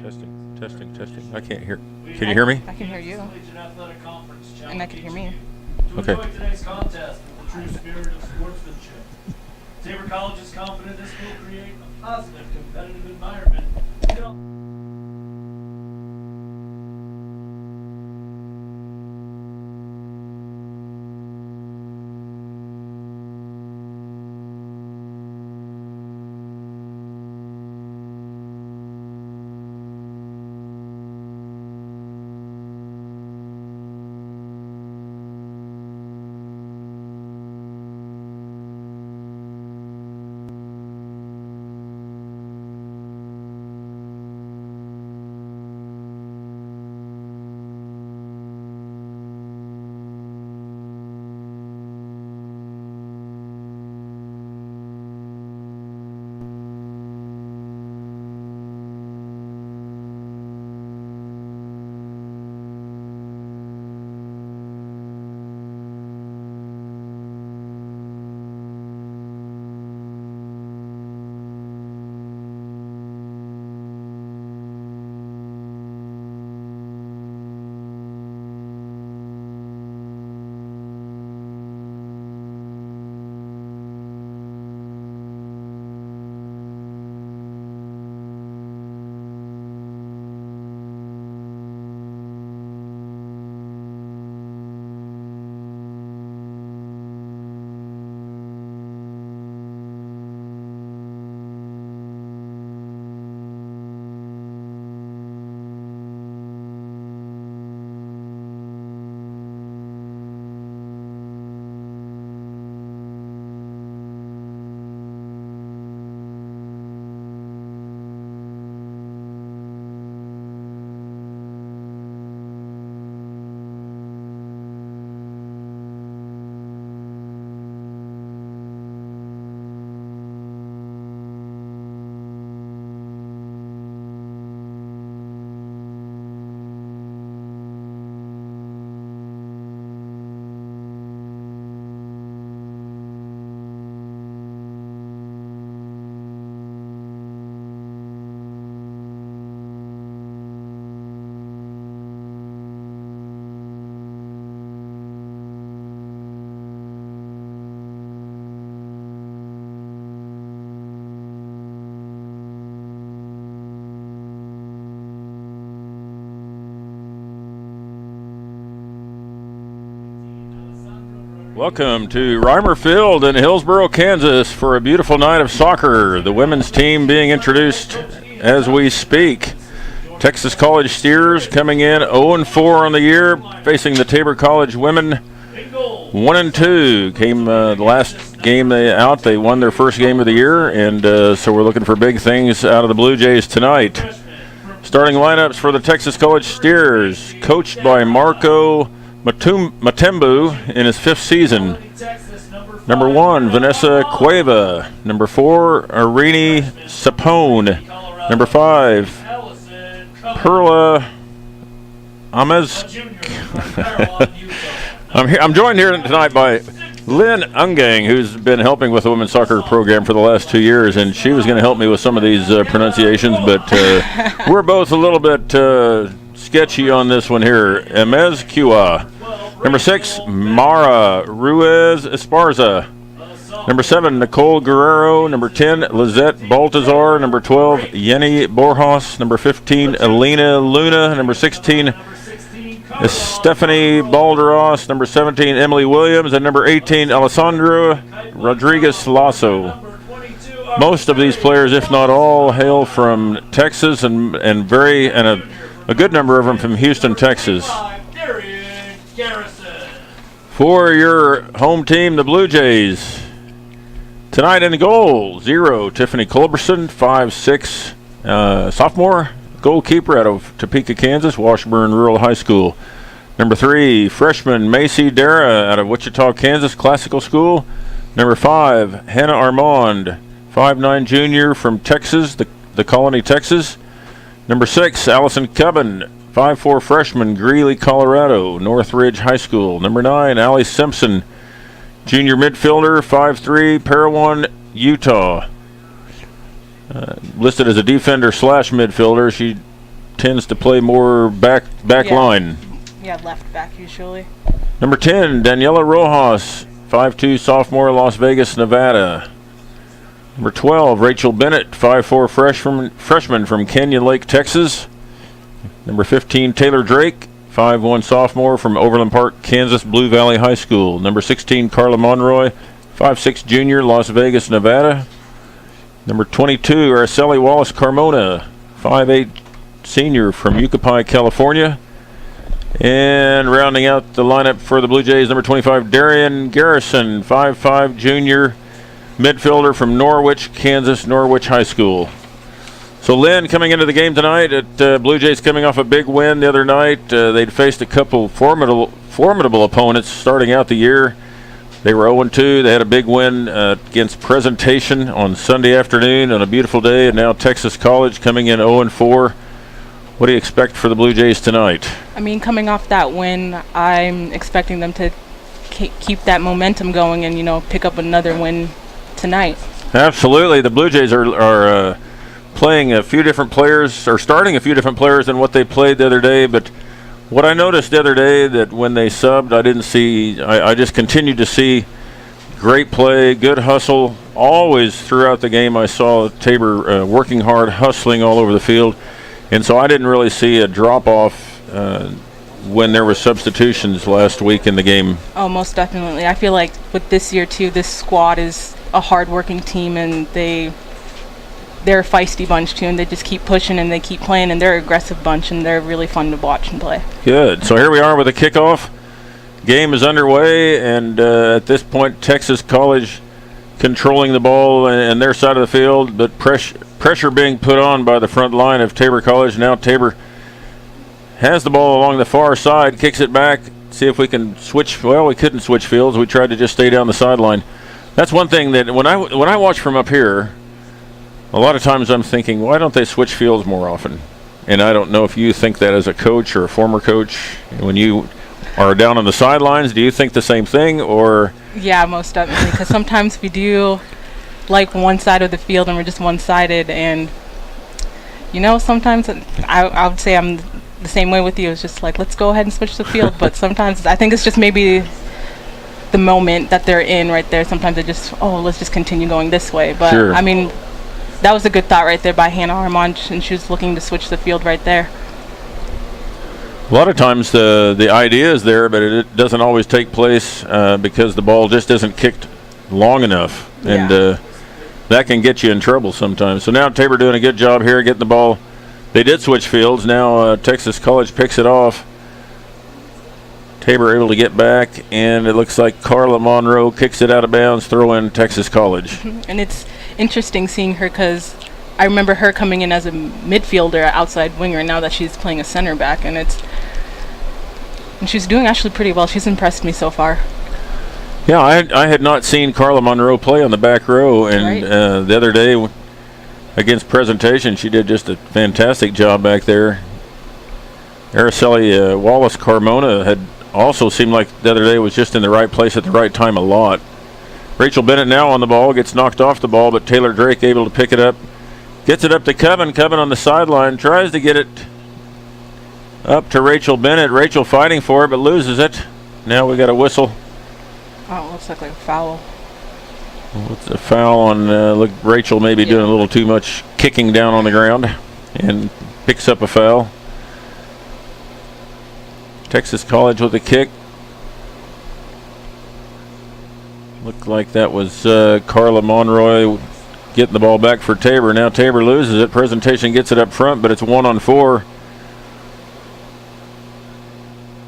Testing. I can't hear. Can you hear me? I can hear you. And I can hear me. Okay. Enjoy today's contest with the true spirit of sportsmanship. Tabor College is confident this will create a positive competitive environment. Welcome to Reimer Field in Hillsboro, Kansas for a beautiful night of soccer. The women's team being introduced as we speak. Texas College Steers coming in 0-4 on the year, facing the Tabor College women 1-2. Came the last game they won their first game of the year, and so we're looking for big things out of the Blue Jays tonight. Starting lineups for the Texas College Steers, coached by Marco Matembu in his 5th season. Number 1, Vanessa Cueva. Number 4, Irini Sapone. Number 5, Perla Amez. I'm joined here tonight by Lynn Ungang, who's been helping with the women's soccer program for the last 2 years, and she was going to help me with some of these pronunciations, but we're both a little bit sketchy on this one here. Amez Kua. Number 6, Mara Ruiz Esparza. Number 7, Nicole Guerrero. Number 10, Lizette Baltazar. Number 12, Yenny Borjas. Number 15, Elena Luna. Number 16, Stephanie Balderas. Number 17, Emily Williams. And number 18, Alessandra Rodriguez Lasso. Most of these players, if not all, hail from Texas, and a good number of them from Houston, Texas. For your home team, the Blue Jays. Tonight in the goal, 0, Tiffany Culberson, 5'6", sophomore goalkeeper out of Topeka, Kansas, Washburn Rural High School. Number 3, freshman Macy Dara out of Wichita, Kansas, Classical School. Number 5, Hannah Armand, 5'9", junior from Texas, the Colony, Texas. Number 6, Allison Cubbin, 5'4", freshman, Greeley, Colorado, Northridge High School. Number 9, Allie Simpson, junior midfielder, 5'3", Parowan, Utah. Listed as a defender / midfielder. She tends to play more back Yeah. line. Yeah, left back usually. Number 10, Daniela Rojas, 5'2", sophomore, Las Vegas, Nevada. Number 12, Rachel Bennett, 5'4", freshman from Canyon Lake, Texas. Number 15, Taylor Drake, 5'1", sophomore from Overland Park, Kansas, Blue Valley High School. Number 16, Carla Monroy, 5'6", junior, Las Vegas, Nevada. Number 22, Araceli Wallace Carmona, 5'8", senior from Yucaipa, California. And rounding out the lineup for the Blue Jays, number 25, Darian Garrison, 5'5", junior, midfielder from Norwich, Kansas, Norwich High School. So Lynn, coming into the game tonight at Blue Jays, coming off a big win the other night. They'd faced a couple formidable opponents starting out the year. They were 0-2. They had a big win against Presentation on Sunday afternoon on a beautiful day, and now Texas College coming in 0-4. What do you expect for the Blue Jays tonight? I mean, coming off that win, I'm expecting them to keep that momentum going and, pick up another win tonight. Absolutely. The Blue Jays are playing a few different players, or starting a few different players than what they played the other day. But what I noticed the other day, that when they subbed, I just continued to see great play, good hustle. Always throughout the game I saw Tabor working hard, hustling all over the field. And so I didn't really see a drop-off when there were substitutions last week in the game. Oh, most definitely. I feel like with this year, too, this squad is a hard-working team, and they're a feisty bunch, too, and they just keep pushing and they keep playing, and they're an aggressive bunch, and they're really fun to watch and play. Good. So here we are with a kickoff. Game is underway, and at this point, Texas College controlling the ball and their side of the field, but pressure being put on by the front line of Tabor College. Now Tabor has the ball along the far side, kicks it back, see if we can switch. Well, we couldn't switch fields. We tried to just stay down the sideline. That's one thing that when I watch from up here, a lot of times I'm thinking, why don't they switch fields more often? And I don't know if you think that as a coach or a former coach. When you are down on the sidelines, do you think the same thing? Or yeah, most definitely, because sometimes we do like one side of the field and we're just one-sided, and sometimes I would say I'm the same way with you. It's just like, let's go ahead and switch the field. But sometimes I think it's just maybe the moment that they're in right there. Sometimes they just, let's just continue going this way. But sure. I mean, that was a good thought right there by Hannah Armand, and she was looking to switch the field right there. A lot of times the idea is there, but it doesn't always take place because the ball just isn't kicked long enough. Yeah. And that can get you in trouble sometimes. So now Tabor doing a good job here getting the ball. They did switch fields. Now Texas College picks it off. Tabor able to get back, and it looks like Carla Monroe kicks it out of bounds, throw in Texas College. And it's interesting seeing her, because I remember her coming in as a midfielder, outside winger, now that she's playing a center back, and she's doing actually pretty well. She's impressed me so far. Yeah, I had not seen Carla Monroe play on the back row, and Right. The other day against Presentation, she did just a fantastic job back there. Araceli Wallace Carmona had also seemed like the other day was just in the right place at the right time a lot. Rachel Bennett now on the ball, gets knocked off the ball, but Taylor Drake able to pick it up. Gets it up to Coven. Coven on the sideline, tries to get it up to Rachel Bennett. Rachel fighting for it, but loses it. Now we got a whistle. Oh, it looks like a foul. What's a foul on look, Rachel maybe doing a little too much kicking down on the ground, and picks up a foul. Texas College with a kick. Looked like that was Carla Monroy getting the ball back for Tabor. Now Tabor loses it. Presentation gets it up front, but it's 1-on-4.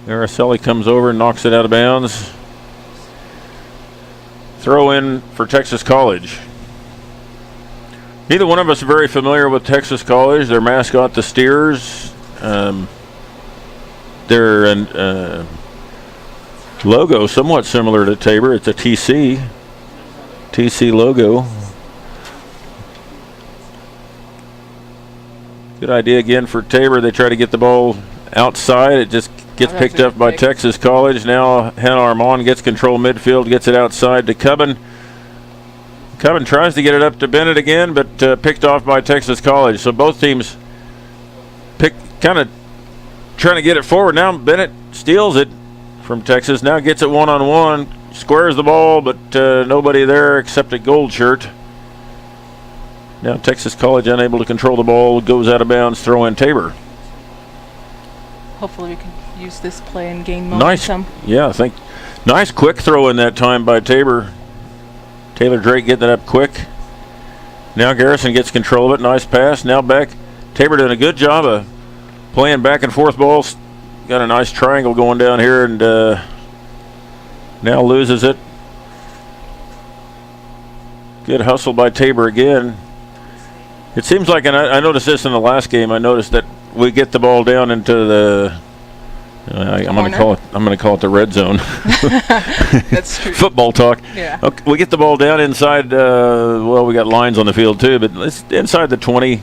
Araceli comes over and knocks it out of bounds. Throw in for Texas College. Neither one of us are very familiar with Texas College. Their mascot, the Steers. Their logo somewhat similar to Tabor. It's a TC logo. Good idea again for Tabor. They try to get the ball outside. It just gets picked up by Texas College. Now Hannah Armand gets control midfield, gets it outside to Coven. Coven tries to get it up to Bennett again, but picked off by Texas College. So both teams kind of trying to get it forward. Now Bennett steals it from Texas. Now gets it one-on-one. Squares the ball, but nobody there except a Goldshirt. Now Texas College unable to control the ball. Goes out of bounds. Throw in Tabor. Hopefully we can use this play and gain momentum. Nice. Yeah, I think. Nice quick throw in that time by Tabor. Taylor Drake getting it up quick. Now Garrison gets control of it. Nice pass. Now back. Tabor doing a good job of playing back and forth balls. Got a nice triangle going down here, and now loses it. Good hustle by Tabor again. It seems like, and I noticed this in the last game, I noticed that we get the ball down into the I'm going to call it the red zone. That's true. Football talk. Yeah. Okay, we get the ball down inside. Well, we got lines on the field too, but it's inside the 20,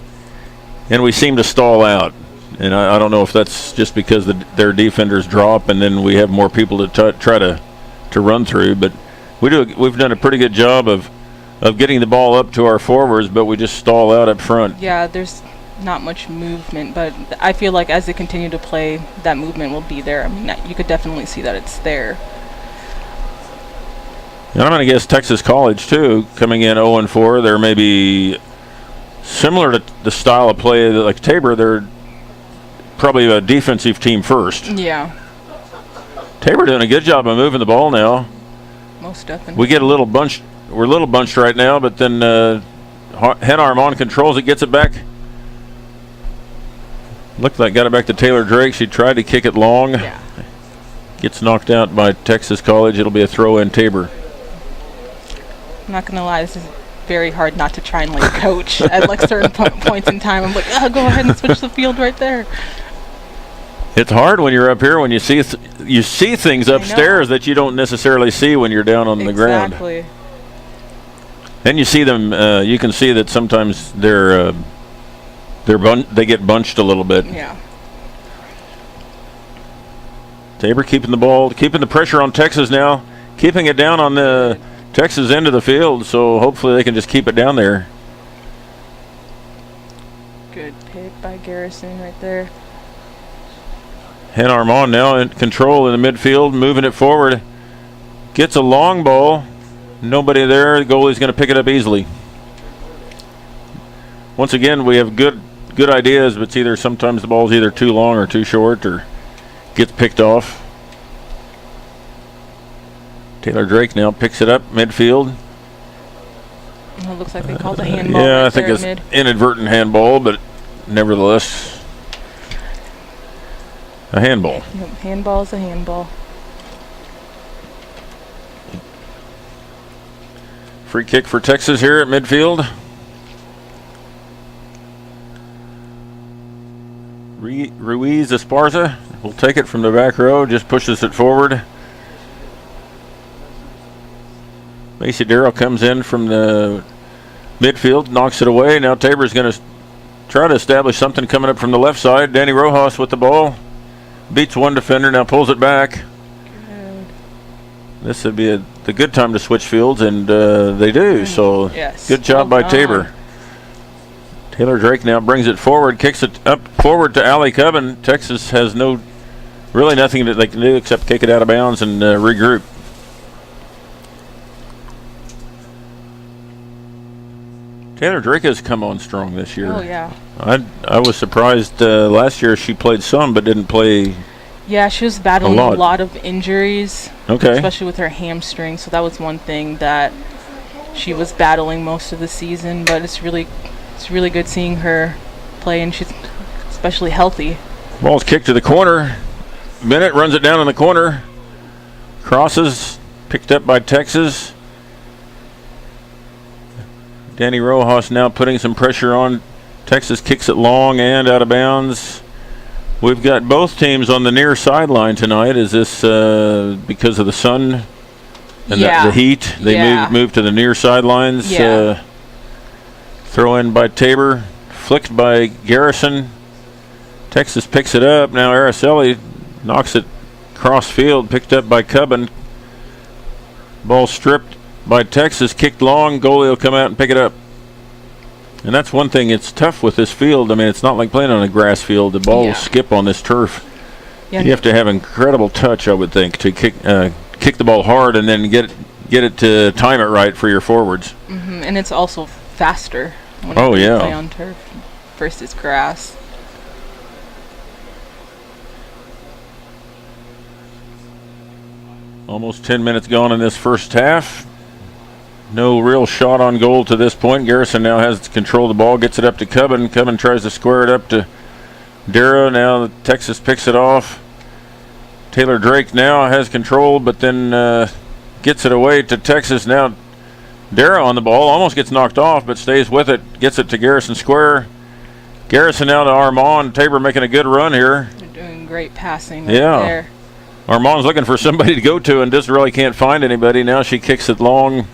and we seem to stall out. And I don't know if that's just because their defenders drop, and then we have more people to try to run through. But we've done a pretty good job of getting the ball up to our forwards, but we just stall out up front. Yeah, there's not much movement, but I feel like as they continue to play, that movement will be there. I mean, you could definitely see that it's there. And I'm going to guess Texas College, too, coming in 0-4. They're maybe similar to the style of play like Tabor. They're probably a defensive team first. Yeah. Tabor doing a good job of moving the ball now. Most definitely. We get a little bunched. We're a little bunched right now, but then Henarm on controls it, gets it back. Looked like got it back to Taylor Drake. She tried to kick it long. Yeah. Gets knocked out by Texas College. It'll be a throw in Tabor. I'm not gonna lie, this is very hard not to try and like coach at like certain points in time. I'm like, go ahead and switch the field right there. It's hard when you're up here when you see things upstairs that you don't necessarily see when you're down on the ground. Exactly. Then you see them. You can see that sometimes they get bunched a little bit. Yeah. Tabor keeping the ball, keeping the pressure on Texas now, keeping it down on the Texas end of the field. So hopefully they can just keep it down there. Good pick by Garrison right there. Henarm on now in control in the midfield, moving it forward. Gets a long ball. Nobody there. The goalie's going to pick it up easily. Once again, we have good ideas, but it's either sometimes the ball's either too long or too short or gets picked off. Taylor Drake now picks it up midfield. It looks like they called a handball. Yeah, right I think there it's inadvertent handball, but nevertheless, a handball. Yep, handball is a handball. Free kick for Texas here at midfield. Ruiz Esparza will take it from the back row, just pushes it forward. Macy Darrell comes in from the midfield, knocks it away. Now Tabor's going to try to establish something coming up from the left side. Danny Rojas with the ball. Beats one defender, now pulls it back. Good. This would be the good time to switch fields, and they do. So yes. Good job by Tabor. Taylor Drake now brings it forward, kicks it up forward to Allie Cubbin. Texas has really nothing that they can do except kick it out of bounds and regroup. Taylor Drake has come on strong this year. Oh, yeah. I was surprised last year she played some but didn't play. Yeah, she was battling a lot of injuries. Okay. Especially with her hamstring. So that was one thing that she was battling most of the season. But it's really good seeing her play, and she's especially healthy. Ball's kicked to the corner. Bennett runs it down in the corner. Crosses, picked up by Texas. Danny Rojas now putting some pressure on. Texas kicks it long and out of bounds. We've got both teams on the near sideline tonight. Is this because of the sun and the heat? They moved to the near sidelines. Yeah. Throw in by Tabor, flicked by Garrison. Texas picks it up. Now Araceli knocks it cross field, picked up by Cubbin. Ball stripped by Texas, kicked long. Goalie will come out and pick it up. And that's one thing. It's tough with this field. I mean, it's not like playing on a grass field. The ball will skip on this turf. Yeah, you have to have incredible touch, I would think, to kick the ball hard and then get it to time it right for your forwards. And it's also faster when you play on turf versus grass. Almost 10 minutes gone in this first half. No real shot on goal to this point. Garrison now has control of the ball, gets it up to Cubbin. Cubbin tries to square it up to Darrow. Now Texas picks it off. Taylor Drake now has control, but then gets it away to Texas. Now Darrow on the ball, almost gets knocked off, but stays with it. Gets it to Garrison Square. Garrison now to Armand. Tabor making a good run here. They're doing great passing right there. Armand's looking for somebody to go to and just really can't find anybody. Now she kicks it long.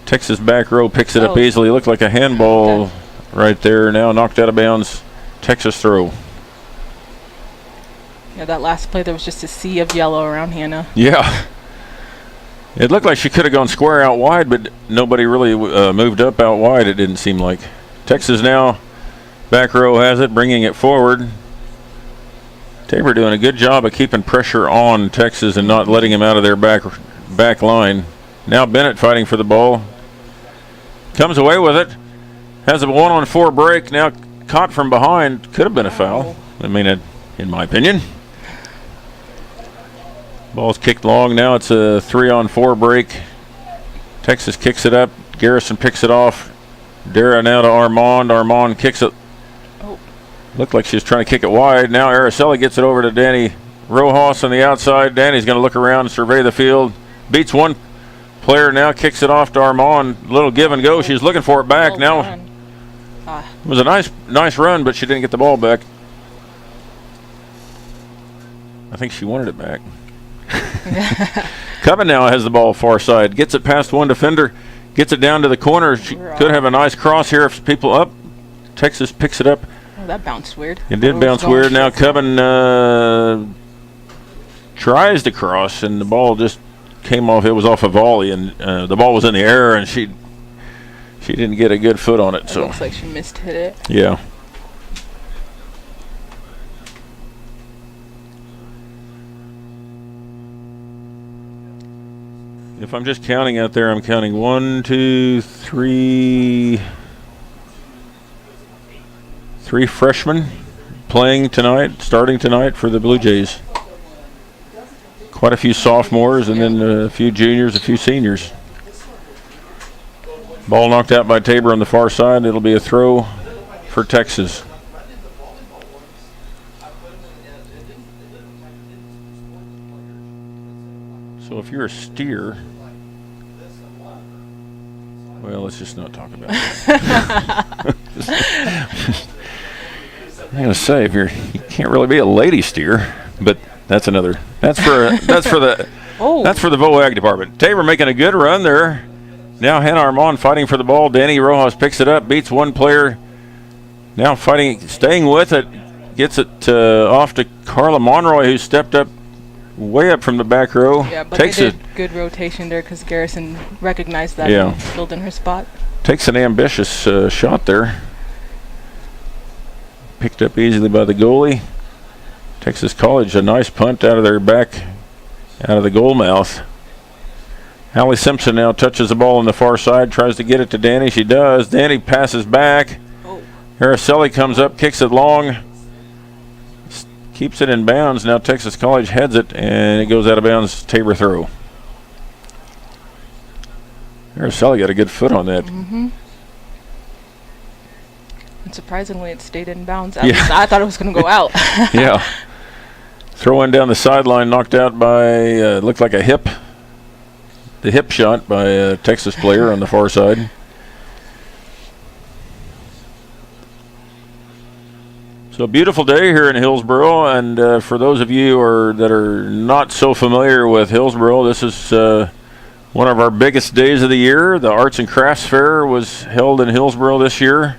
Texas back row picks it up easily. Looked like a handball right there. Now knocked out of bounds. Texas throw. Yeah, that last play, there was just a sea of yellow around Hannah. Yeah. It looked like she could have gone square out wide, but nobody really moved up out wide, it didn't seem like. Texas now, back row has it, bringing it forward. Tabor doing a good job of keeping pressure on Texas and not letting him out of their back line. Now Bennett fighting for the ball. Comes away with it. Has a 1-on-4 break. Now caught from behind. Could have been a foul. I mean, in my opinion. Ball's kicked long. Now it's a 3-on-4 break. Texas kicks it up. Garrison picks it off. Dara now to Armand. Armand kicks it. Looked like she was trying to kick it wide. Now Araceli gets it over to Danny Rojas on the outside. Danny's going to look around and survey the field. Beats one player, now kicks it off to Armand. Little give and go. She's looking for it back. Now it was a nice run, but she didn't get the ball back. I think she wanted it back. Cubbin now has the ball far side. Gets it past one defender. Gets it down to the corner. She could have a nice cross here if people up. Texas picks it up. Oh, that bounced weird. It did bounce weird. Now Cubbin tries to cross, and the ball just came off. It was off a volley, and the ball was in the air, and she didn't get a good foot on it. So looks like she missed hit it. Yeah. If I'm just counting out there, I'm counting 1, 2, 3. 3 freshmen playing tonight, starting tonight for the Blue Jays. Quite a few sophomores and then a few juniors, a few seniors. Ball knocked out by Tabor on the far side. It'll be a throw for Texas. So if you're a steer, well, let's just not talk about it. I'm gonna say you can't really be a lady steer, but that's for the VOAG department. Tabor making a good run there. Now Hannah Armand fighting for the ball. Danny Rojas picks it up, beats one player. Now fighting, staying with it, gets it off to Carla Monroy, who stepped up way up from the back row. Yeah, but takes they did good rotation there because Garrison recognized that and filled in her spot. Takes an ambitious shot there. Picked up easily by the goalie. Texas College, a nice punt out of their back, out of the goal mouth. Allie Simpson now touches the ball on the far side, tries to get it to Danny. She does. Danny passes back. Araceli comes up, kicks it long. Keeps it in bounds. Now Texas College heads it, and it goes out of bounds. Tabor throw. Araceli got a good foot on that. And surprisingly, it stayed in bounds. At least I thought it was going to go out. Yeah. Throw in down the sideline, knocked out by, looked like a hip. The hip shot by a Texas player on the far side. So a beautiful day here in Hillsboro, and for those of you that are not so familiar with Hillsboro, this is one of our biggest days of the year. The Arts and Crafts Fair was held in Hillsboro this year,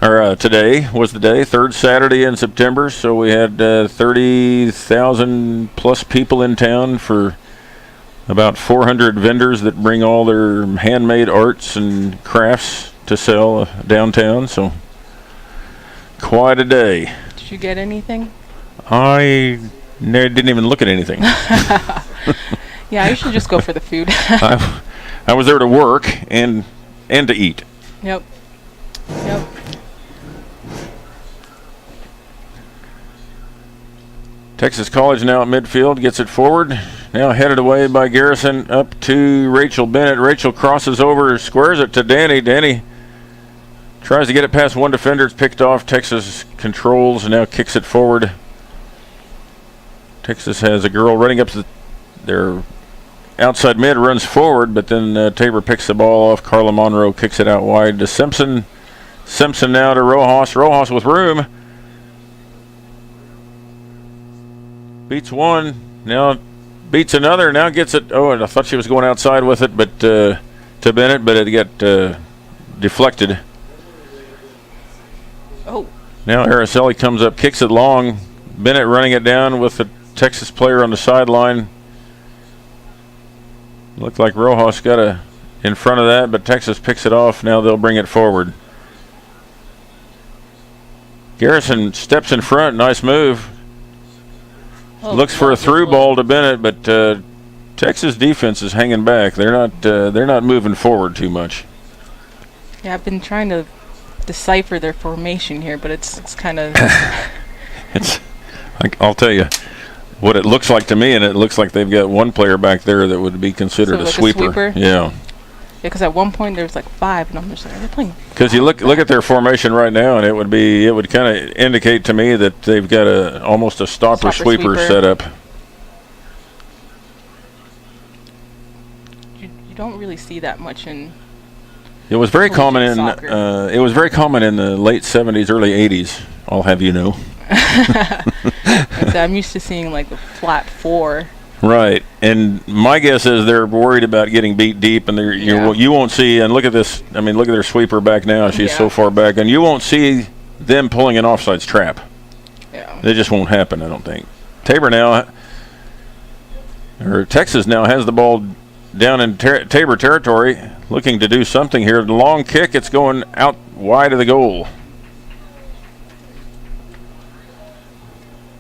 or today was the day, third Saturday in September. So we had 30,000 plus people in town for about 400 vendors that bring all their handmade arts and crafts to sell downtown. So quite a day. Did you get anything? I didn't even look at anything. Yeah, you should just go for the food. I was there to work and to eat. Yep. Yep. Texas College now at midfield, gets it forward. Now headed away by Garrison up to Rachel Bennett. Rachel crosses over, squares it to Danny. Danny tries to get it past one defender. It's picked off. Texas controls and now kicks it forward. Texas has a girl running up to their outside mid, runs forward, but then Tabor picks the ball off. Carla Monroe kicks it out wide to Simpson. Simpson now to Rojas. Rojas with room. Beats one. Now beats another. Now gets it. Oh, and I thought she was going outside with it, but to Bennett, but it got deflected. Oh. Now Araceli comes up, kicks it long. Bennett running it down with the Texas player on the sideline. Looked like Rojas got in front of that, but Texas picks it off. Now they'll bring it forward. Garrison steps in front. Nice move. Oh, looks for a through ball to Bennett, but Texas defense is hanging back. They're not moving forward too much. Yeah, I've been trying to decipher their formation here, but it's kind of. I'll tell you what it looks like to me, and it looks like they've got one player back there that would be considered like a sweeper. Yeah. Because at one point there was like 5, and I'm just like, are they playing? Because you look at their formation right now, and it would kind of indicate to me that they've got almost a stopper sweeper set up. You don't really see that much in. It was very common in soccer. it was very common in the late 70s, early 80s. I'll have you know. I'm used to seeing like a flat 4. Right, and my guess is they're worried about getting beat deep, and you won't see. And look at this. I mean, look at their sweeper back now. She's so far back, and you won't see them pulling an offsides trap. Yeah, it just won't happen. I don't think. Texas now has the ball down in Tabor territory, looking to do something here. The long kick. It's going out wide of the goal.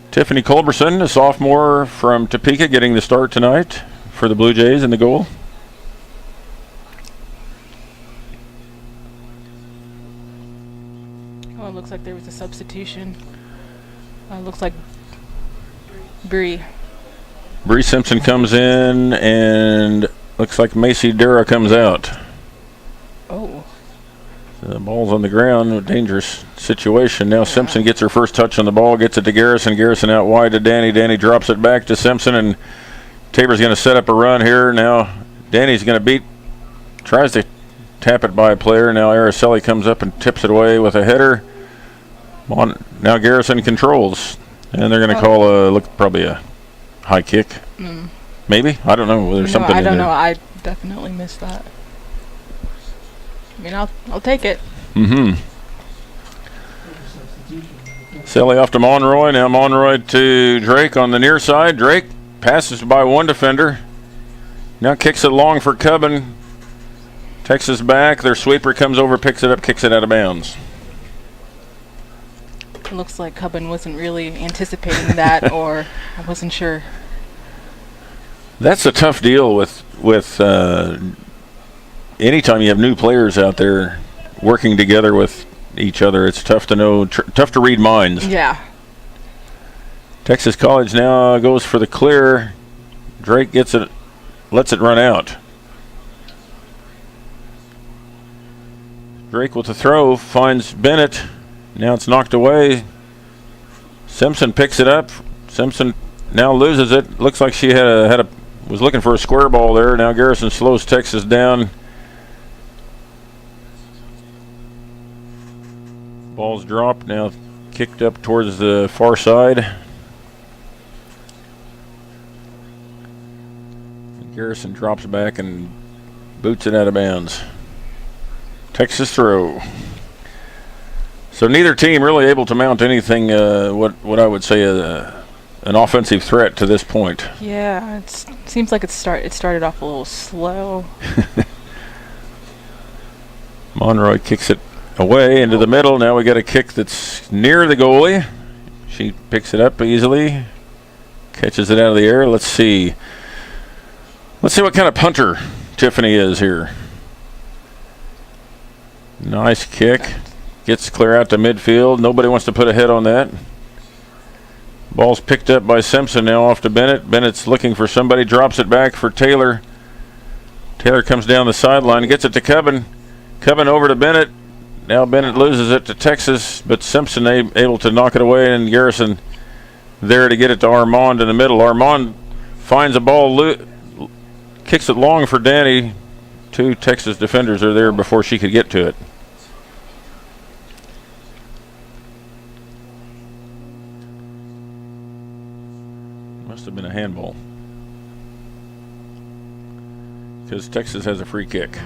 Tiffany Culberson, a sophomore from Topeka, getting the start tonight for the Blue Jays in the goal. Oh, it looks like there was a substitution. It looks like Bree Simpson comes in, and looks like Macy Dura comes out. Oh. The ball's on the ground, a dangerous situation. Now Simpson gets her first touch on the ball, gets it to Garrison. Garrison out wide to Danny. Danny drops it back to Simpson, and Tabor's going to set up a run here. Now Danny's going to tries to tap it by a player. Now Araceli comes up and tips it away with a header. Now Garrison controls, and they're going to call probably a high kick. Maybe? I don't know. There's something in there. I don't know. I definitely missed that. I mean, I'll take it. Selly off to Monroy. Now Monroy to Drake on the near side. Drake passes by one defender. Now kicks it long for Cubbin. Texas back. Their sweeper comes over, picks it up, kicks it out of bounds. It looks like Cubbin wasn't really anticipating that, or I wasn't sure. That's a tough deal with anytime you have new players out there working together with each other. It's tough to know, tough to read minds. Yeah. Texas College now goes for the clear. Drake gets it, lets it run out. Drake with the throw finds Bennett. Now it's knocked away. Simpson picks it up. Simpson now loses it. Looks like she was looking for a square ball there. Now Garrison slows Texas down. Ball's dropped, now kicked up towards the far side. Garrison drops back and boots it out of bounds. Texas throw. So neither team really able to mount anything, what I would say an offensive threat to this point. Yeah, it seems like it started off a little slow. Monroy kicks it away into the middle. Now we got a kick that's near the goalie. She picks it up easily, catches it out of the air. Let's see what kind of punter Tiffany is here. Nice kick. Gets clear out to midfield. Nobody wants to put a hit on that. Ball's picked up by Simpson now off to Bennett. Bennett's looking for somebody, drops it back for Taylor. Taylor comes down the sideline, gets it to Cubbin. Cubbin over to Bennett. Now Bennett loses it to Texas, but Simpson able to knock it away, and Garrison there to get it to Armand in the middle. Armand finds a ball, kicks it long for Danny. Two Texas defenders are there before she could get to it. Must have been a handball, because Texas has a free kick.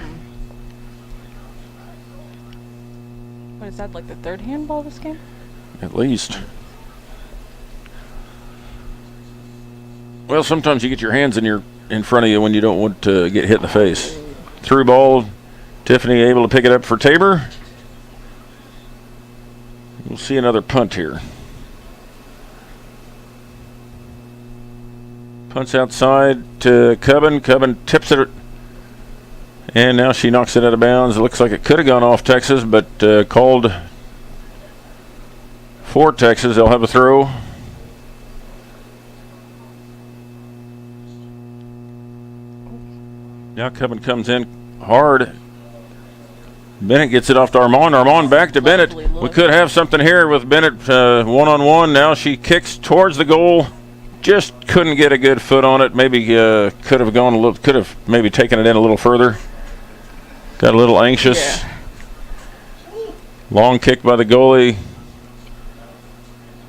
What is that, like the third handball this game? At least. Well, sometimes you get your hands in front of you when you don't want to get hit in the face. Through ball, Tiffany able to pick it up for Tabor. We'll see another punt here. Punts outside to Cubbin. Cubbin tips it, and now she knocks it out of bounds. It looks like it could have gone off Texas, but called for Texas. They'll have a throw. Now Cubbin comes in hard. Bennett gets it off to Armand. Armand back to Bennett. We could have something here with Bennett one-on-one. Now she kicks towards the goal. Just couldn't get a good foot on it. Maybe could have gone a little. Could have maybe taken it in a little further. Got a little anxious. Yeah. Long kick by the goalie.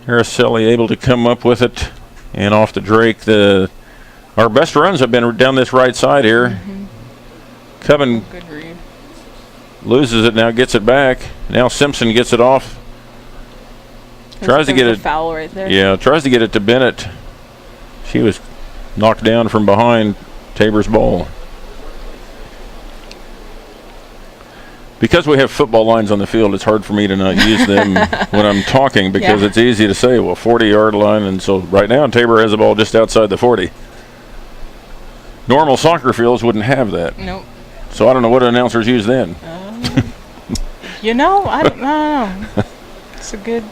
Araceli able to come up with it, and off to Drake. Our best runs have been down this right side here. Mm-hmm. Cubbin Good read. loses it now, gets it back. Now Simpson gets it off. Tries to get it. Foul right there. Yeah, tries to get it to Bennett. She was knocked down from behind Tabor's ball. Because we have football lines on the field, it's hard for me to not use them when I'm talking, because it's easy to say, well, 40-yard line, and so right now Tabor has the ball just outside the 40. Normal soccer fields wouldn't have that. Nope. So I don't know what announcers use then. I don't know. It's a good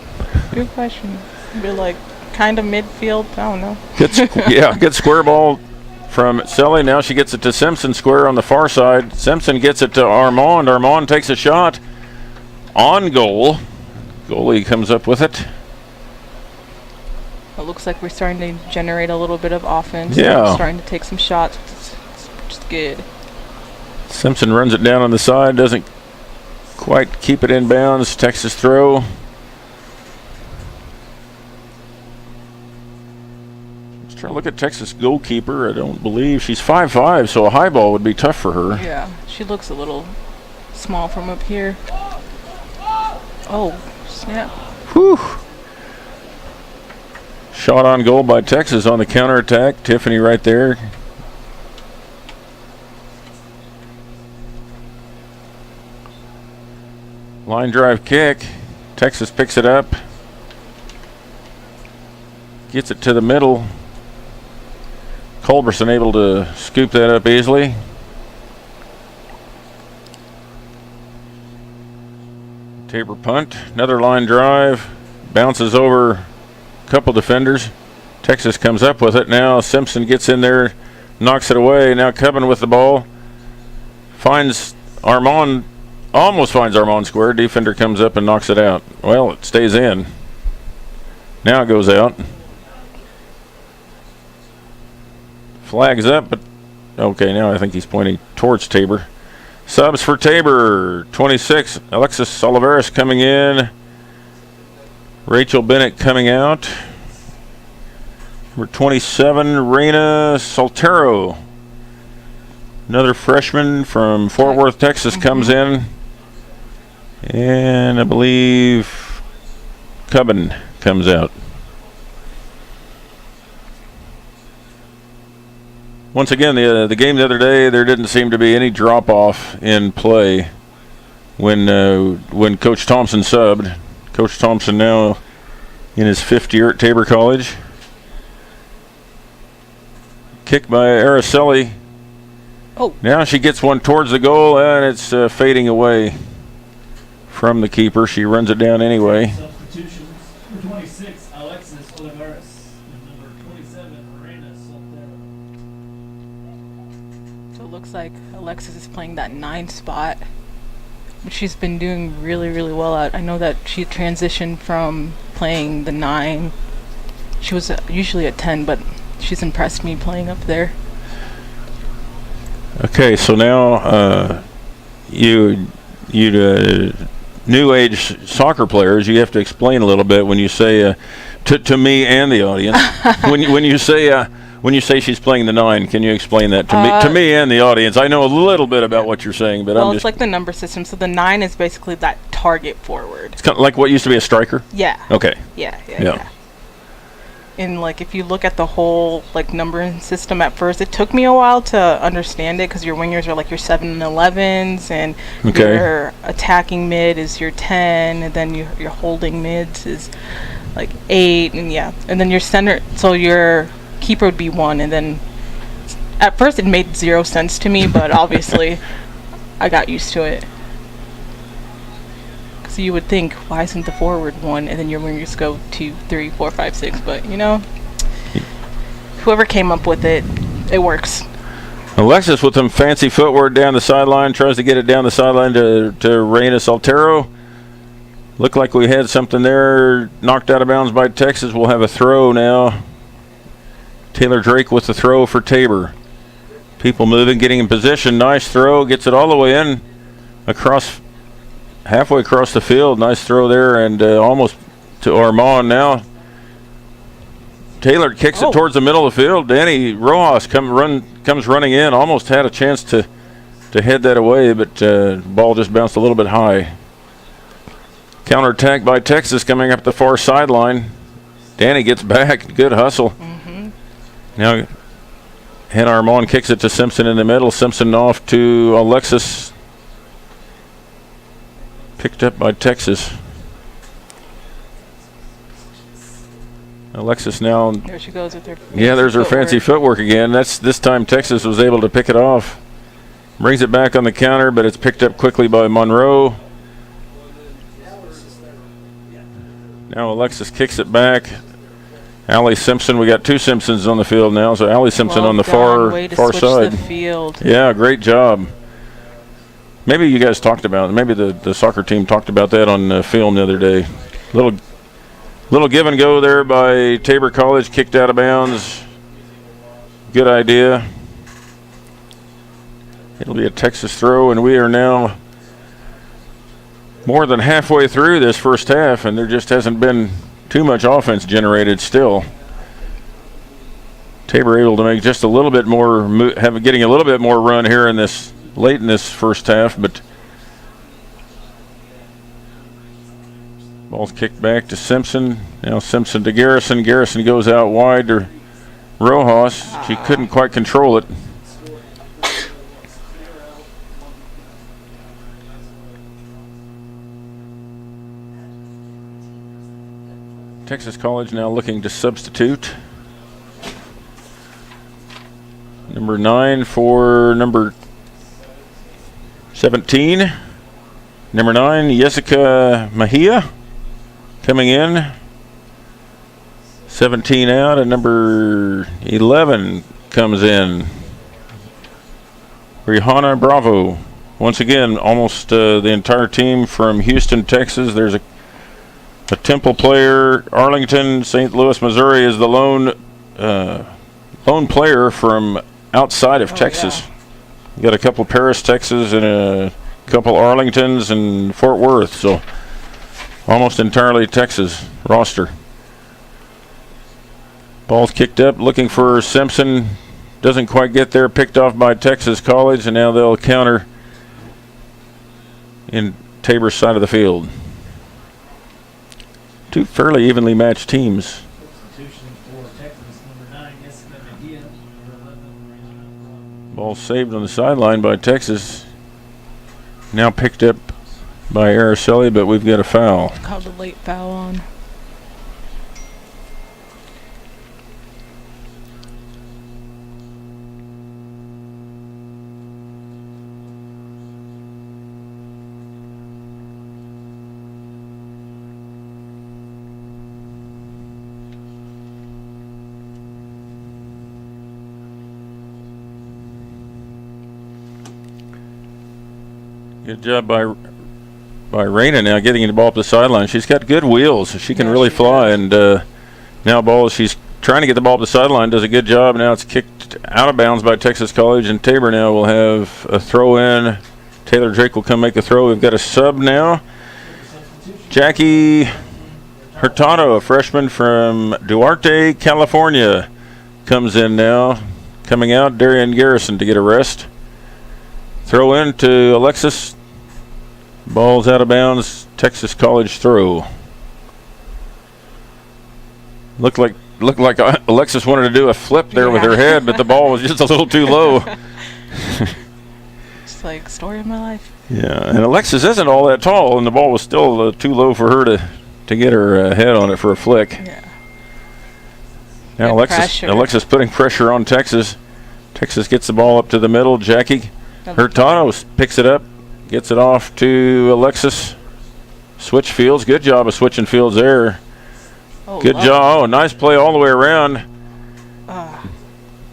question. Be like kind of midfield. I don't know. Good square ball from Selly. Now she gets it to Simpson, square on the far side. Simpson gets it to Armand. Armand takes a shot on goal. Goalie comes up with it. It looks like we're starting to generate a little bit of offense. Yeah. We're starting to take some shots. It's just good. Simpson runs it down on the side. Doesn't quite keep it in bounds. Texas throw. Let's try to look at Texas goalkeeper. I don't believe she's 5'5", so a high ball would be tough for her. Yeah, she looks a little small from up here. Oh, snap. Whew. Shot on goal by Texas on the counterattack. Tiffany right there. Line drive kick. Texas picks it up. Gets it to the middle. Culberson able to scoop that up easily. Tabor punt. Another line drive. Bounces over couple defenders. Texas comes up with it. Now Simpson gets in there, knocks it away. Now Cubbin with the ball. Finds Armand, almost finds Armand square. Defender comes up and knocks it out. Well, it stays in. Now it goes out. Flags up, but okay, now I think he's pointing towards Tabor. Subs for Tabor, 26, Alexis Oliveris coming in. Rachel Bennett coming out. Number 27, Reina Soltero. Another freshman from Fort Worth, Texas comes in. And I believe Cubbin comes out. Once again, the game the other day, there didn't seem to be any drop-off in play when Coach Thompson subbed. Coach Thompson now in his 5th year at Tabor College. Kick by Araceli. Oh. Now she gets one towards the goal, and it's fading away from the keeper. She runs it down anyway. Substitutions. Number 26, Alexis Olivares. And number 27, Reina Soltero. So it looks like Alexis is playing that 9 spot, which she's been doing really, really well at. I know that she transitioned from playing the 9. She was usually at 10, but she's impressed me playing up there. Okay, so now you new age soccer players, you have to explain a little bit when you say to me and the audience when you say she's playing the 9. Can you explain that to me and the audience? I know a little bit about what you're saying, but well, it's like the number system. So the 9 is basically that target forward. It's kind of like what used to be a striker. Yeah. Okay. Yeah. And like if you look at the whole like numbering system, at first it took me a while to understand it, because your wingers are like your 7 and 11s, and your attacking mid is your 10, and then your holding mids is like 8, and then your center. So your keeper would be 1, and then at first it made 0 sense to me, but obviously I got used to it. So you would think, why isn't the forward 1, and then your wingers go 2, 3, 4, 5, 6? But whoever came up with it, it works. Alexis with some fancy footwork down the sideline, tries to get it down the sideline to Reina Soltero. Looked like we had something there, knocked out of bounds by Texas. We'll have a throw now. Taylor Drake with the throw for Tabor. People moving, getting in position. Nice throw, gets it all the way in, halfway across the field. Nice throw there, and almost to Armand now. Taylor kicks it towards the middle of the field. Danny Rojas comes running in. Almost had a chance to head that away, but ball just bounced a little bit high. Counterattack by Texas coming up the far sideline. Danny gets back. Good hustle. Now, Armand kicks it to Simpson in the middle. Simpson off to Alexis. Picked up by Texas. Alexis now. There she goes with her. There's her fancy footwork again. This time Texas was able to pick it off. Brings it back on the counter, but it's picked up quickly by Monroe. Now Alexis kicks it back. Allie Simpson. We got 2 Simpsons on the field now. So Allie Simpson on the far side. The field. Yeah, great job. Maybe you guys talked about it. Maybe the soccer team talked about that on film the other day. Little give and go there by Tabor College, kicked out of bounds. Good idea. It'll be a Texas throw, and we are now more than halfway through this first half, and there just hasn't been too much offense generated still. Tabor able to make just a little bit more, getting a little bit more run here in this late in this first half, but ball's kicked back to Simpson. Now Simpson to Garrison. Garrison goes out wide to Rojas. She couldn't quite control it. Texas College now looking to substitute. Number 9 for number 17. Number 9, Jessica Mejia coming in. 17 out, and number 11 comes in. Rihanna Bravo. Once again, almost the entire team from Houston, Texas. There's a Temple player. Arlington, St. Louis, Missouri is the lone player from outside of Texas. Yeah. You got a couple Paris, Texas, and a couple Arlingtons and Fort Worth, so almost entirely Texas roster. Ball's kicked up, looking for Simpson. Doesn't quite get there, picked off by Texas College, and now they'll counter in Tabor's side of the field. 2 fairly evenly matched teams. Substitution for Texas, number 9, Jessica Mejia, number 11, Reina. Ball saved on the sideline by Texas. Now picked up by Araceli, but we've got a foul. Called a late foul on. Good job by Raina now getting the ball up the sideline. She's got good wheels. She can really fly. And now she's trying to get the ball up the sideline. Does a good job. Now it's kicked out of bounds by Texas College. And Tabor now will have a throw in. Taylor Drake will come make the throw. We've got a sub now. Jackie Hurtado, a freshman from Duarte, California, comes in now. Coming out, Darian Garrison to get a rest. Throw in to Alexis. Ball's out of bounds. Texas College throw. Looked like Alexis wanted to do a flip there with her head, but the ball was just a little too low. It's like story of my life. Yeah, and Alexis isn't all that tall, and the ball was still too low for her to get her head on it for a flick. Yeah. Now Alexis putting pressure on Texas. Texas gets the ball up to the middle. Jackie Hurtado picks it up, gets it off to Alexis. Switch fields. Good job of switching fields there. Good job. Oh, nice play all the way around.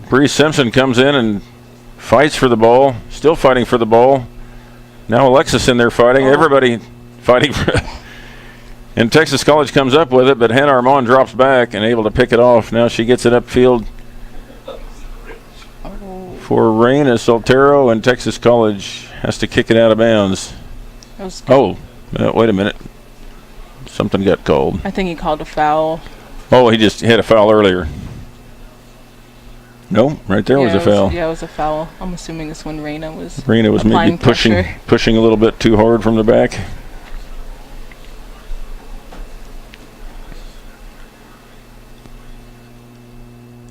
Bree Simpson comes in and fights for the ball. Still fighting for the ball. Now Alexis in there fighting. Everybody fighting for it. And Texas College comes up with it, but Hannah Armand drops back and able to pick it off. Now she gets it upfield for Raina Soltero, and Texas College has to kick it out of bounds. Wait a minute. Something got called. I think he called a foul. Oh, he just had a foul earlier. No, right there was a foul. Yeah, it was a foul. I'm assuming it's when Raina was maybe pushing a little bit too hard from the back.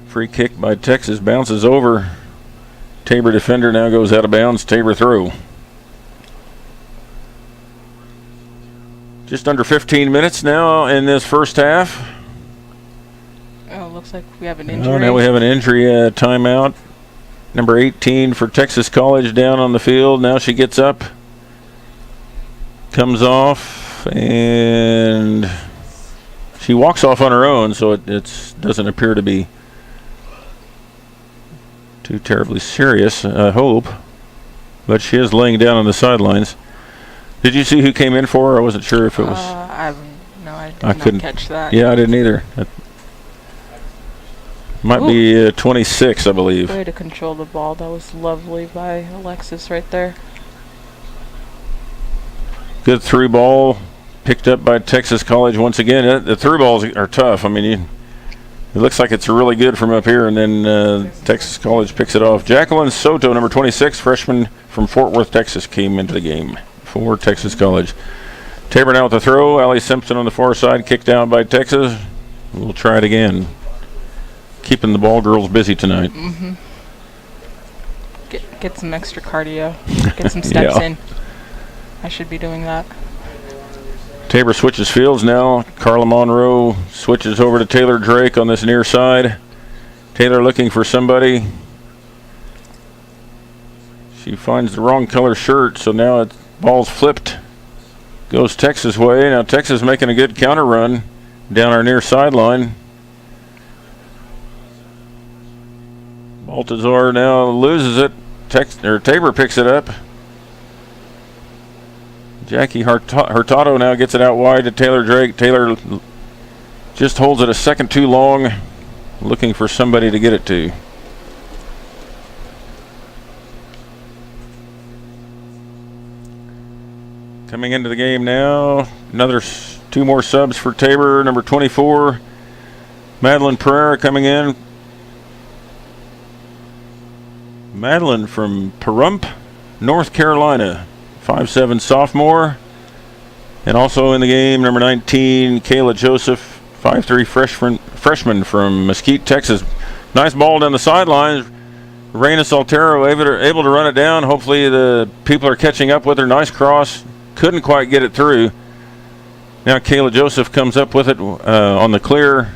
Free kick by Texas, bounces over. Tabor defender now goes out of bounds. Tabor throw. Just under 15 minutes now in this first half. Oh, looks like we have an injury. Oh, now we have an injury timeout. Number 18 for Texas College down on the field. Now she gets up, comes off, and she walks off on her own, so it doesn't appear to be too terribly serious, I hope. But she is laying down on the sidelines. Did you see who came in for her? I wasn't sure if it was. I couldn't catch that. Yeah, I didn't either. That might be 26, I believe. Way to control the ball. That was lovely by Alexis right there. Good through ball picked up by Texas College once again. The through balls are tough. I mean, it looks like it's really good from up here, and then Texas College picks it off. Jacqueline Soto, number 26, freshman from Fort Worth, Texas, came into the game for Texas College. Tabor now with the throw. Allie Simpson on the far side, kicked down by Texas. We'll try it again. Keeping the ball girls busy tonight. Mm-hmm. Get some extra cardio. Get some steps in. I should be doing that. Tabor switches fields now. Carla Monroe switches over to Taylor Drake on this near side. Taylor looking for somebody. She finds the wrong color shirt, so now ball's flipped. Goes Texas way. Now Texas making a good counter run down our near sideline. Baltazar now loses it. Tabor picks it up. Jackie Hurtado now gets it out wide to Taylor Drake. Taylor just holds it a second too long, looking for somebody to get it to. Coming into the game now, another two more subs for Tabor. Number 24, Madeline Pereira coming in. Madeline from Pahrump, North Carolina, 5'7" sophomore. And also in the game, number 19, Kayla Joseph, 5'3" freshman from Mesquite, Texas. Nice ball down the sidelines. Raina Soltero able to run it down. Hopefully the people are catching up with her. Nice cross couldn't quite get it through. Now Kayla Joseph comes up with it on the clear.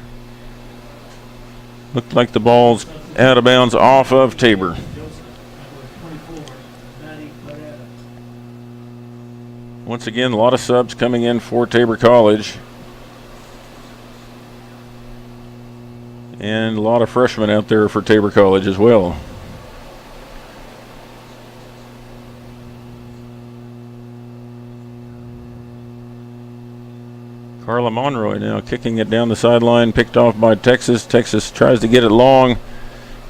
Looked like the ball's out of bounds off of Tabor. Once again, a lot of subs coming in for Tabor College. And a lot of freshmen out there for Tabor College as well. Carla Monroy now kicking it down the sideline, picked off by Texas. Texas tries to get it long.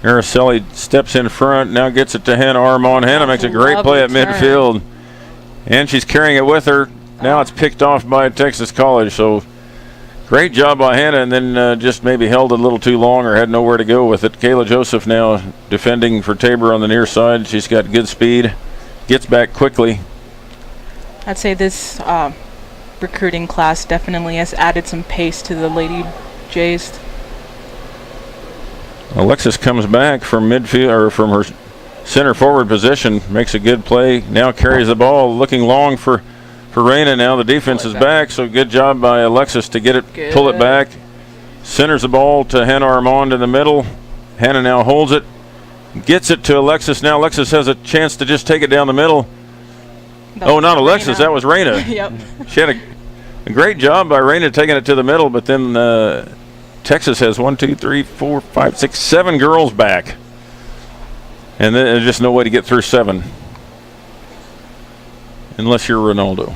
Araceli steps in front, now gets it to Hannah Armand. Hannah makes a great play at midfield, and she's carrying it with her. Now it's picked off by Texas College, so great job by Hannah, and then just maybe held it a little too long or had nowhere to go with it. Kayla Joseph now defending for Tabor on the near side. She's got good speed, gets back quickly. I'd say this recruiting class definitely has added some pace to the Lady Jays. Alexis comes back from midfield, or from her center forward position, makes a good play. Now carries the ball, looking long for Raina. Now the defense is back, so good job by Alexis to get it, pull it back. Centers the ball to Hannah Armand in the middle. Hannah now holds it, gets it to Alexis. Now Alexis has a chance to just take it down the middle. Not Alexis, that was Raina. Yep. She had a great job by Raina taking it to the middle, but then Texas has 1, 2, 3, 4, 5, 6, 7 girls back. And then there's just no way to get through 7. Unless you're Ronaldo.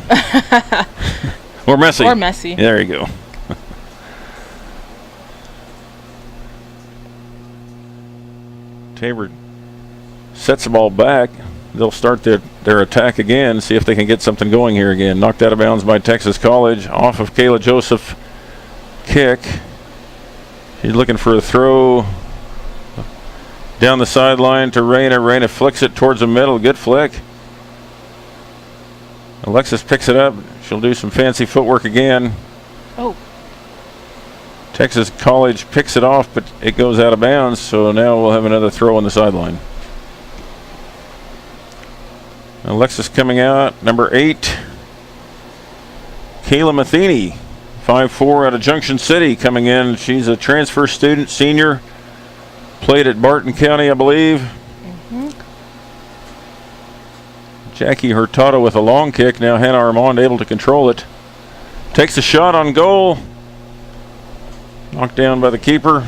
Or Messi. Or Messi. There you go. Tabor sets the ball back. They'll start their attack again, see if they can get something going here again. Knocked out of bounds by Texas College. Off of Kayla Joseph kick. She's looking for a throw down the sideline to Raina. Raina flicks it towards the middle. Good flick. Alexis picks it up. She'll do some fancy footwork again. Oh. Texas College picks it off, but it goes out of bounds, so now we'll have another throw on the sideline. Alexis coming out, number 8. Kayla Matheny, 5'4", out of Junction City, coming in. She's a transfer student, senior. Played at Barton County, I believe. Mm-hmm. Jackie Hurtado with a long kick. Now Hannah Armand able to control it. Takes a shot on goal. Knocked down by the keeper.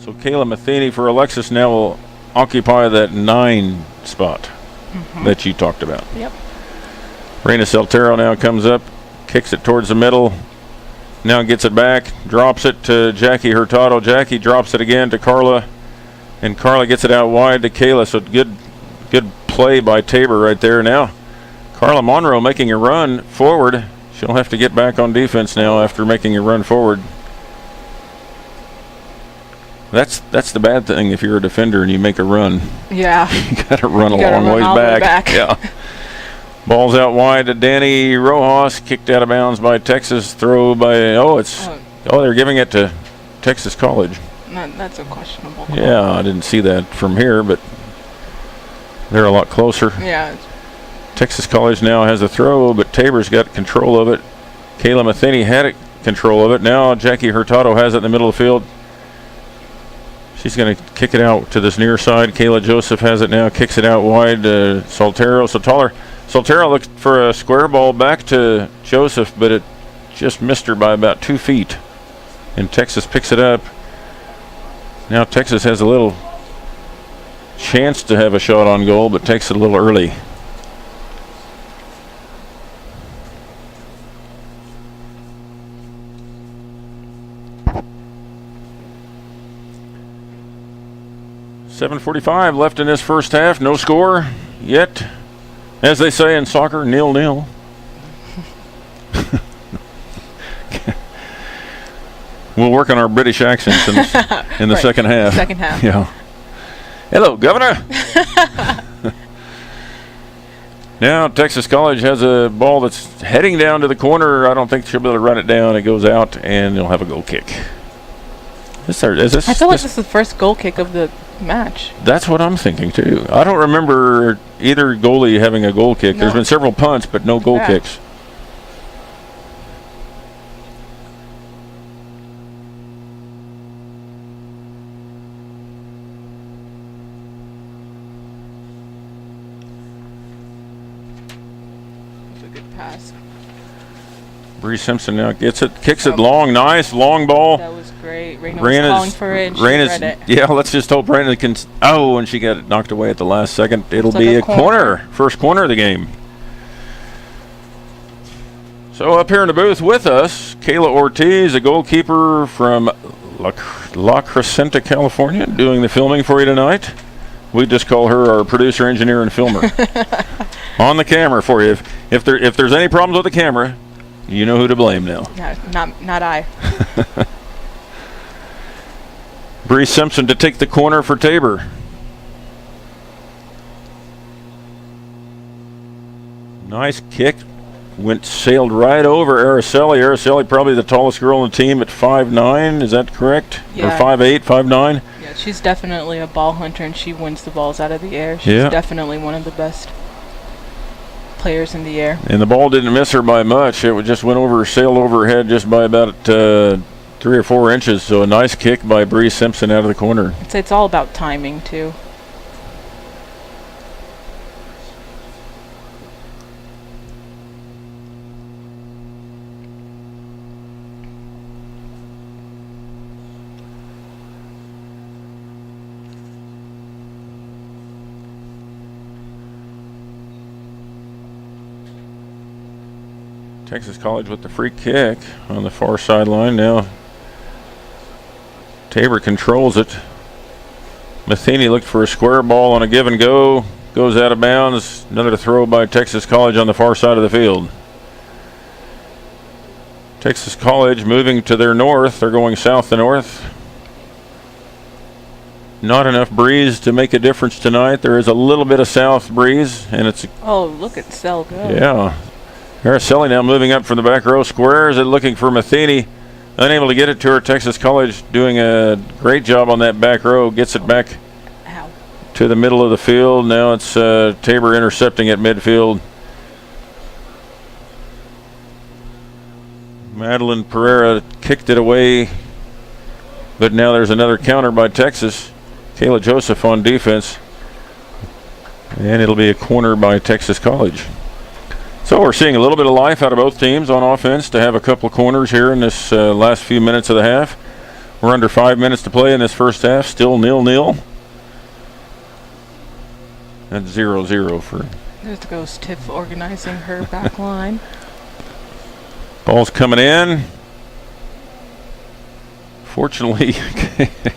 So Kayla Matheny for Alexis now will occupy that 9 spot that you talked about. Yep. Raina Saltero now comes up, kicks it towards the middle. Now gets it back, drops it to Jackie Hurtado. Jackie drops it again to Carla, and Carla gets it out wide to Kayla. So good play by Tabor right there. Now Carla Monroe making a run forward. She'll have to get back on defense now after making a run forward. That's the bad thing if you're a defender and you make a run. Yeah. You got to run a long ways back. Yeah. Ball's out wide to Danny Rojas, kicked out of bounds by Texas. Throw by they're giving it to Texas College. That's a questionable call. Yeah, I didn't see that from here, but they're a lot closer. Yeah. Texas College now has a throw, but Tabor's got control of it. Kayla Matheny had control of it. Now Jackie Hurtado has it in the middle of the field. She's going to kick it out to this near side. Kayla Joseph has it now, kicks it out wide to Saltero. Saltero looked for a square ball back to Joseph, but it just missed her by about 2 feet. And Texas picks it up. Now Texas has a little chance to have a shot on goal, but takes it a little early. .45 left in this first half. No score yet. As they say in soccer, 0-0. We'll work on our British accents in the second half. Second half. Yeah. Hello, Governor. Now Texas College has a ball that's heading down to the corner. I don't think she'll be able to run it down. It goes out, and they'll have a goal kick. I feel like this is the first goal kick of the match. That's what I'm thinking too. I don't remember either goalie having a goal kick. No. There's been several punts, but no goal kicks. That's a good pass. Bree Simpson now gets it, kicks it long, nice long ball. That was great. Raina was calling for it. And she read it. Yeah, let's just hope Raina can. Oh, and she got it knocked away at the last second. It'll Looks be like a corner. First corner of the game. So up here in the booth with us, Kayla Ortiz, a goalkeeper from La Crescenta, California, doing the filming for you tonight. We just call her our producer, engineer, and filmer. On the camera for you. If there's any problems with the camera, you know who to blame now. Yeah, not I. Bree Simpson to take the corner for Tabor. Nice kick. Sailed right over Araceli. Araceli probably the tallest girl on the team at 5'9". Is that correct? Yeah. Or 5'8", 5'9"? Yeah, she's definitely a ball hunter, and she wins the balls out of the air. She's definitely one of the best players in the air. And the ball didn't miss her by much. It just sailed over her head just by about 3 or 4 inches. So a nice kick by Bree Simpson out of the corner. I'd say it's all about timing too. Texas College with the free kick on the far sideline. Now Tabor controls it. Matheny looked for a square ball on a give and go. Goes out of bounds. Another throw by Texas College on the far side of the field. Texas College moving to their north. They're going south to north. Not enough breeze to make a difference tonight. There is a little bit of south breeze, and it's. Oh, look at Sel go. Yeah. Araceli now moving up from the back row. Squares it, looking for Matheny. Unable to get it to her. Texas College doing a great job on that back row. Gets it back to the middle of the field. Now it's Tabor intercepting at midfield. Madeline Pereira kicked it away. But now there's another counter by Texas. Kayla Joseph on defense. And it'll be a corner by Texas College. So we're seeing a little bit of life out of both teams on offense to have a couple of corners here in this last few minutes of the half. We're under 5 minutes to play in this first half. Still 0-0. That's 0-0 for. There goes Tiff organizing her back line. Ball's coming in. Fortunately,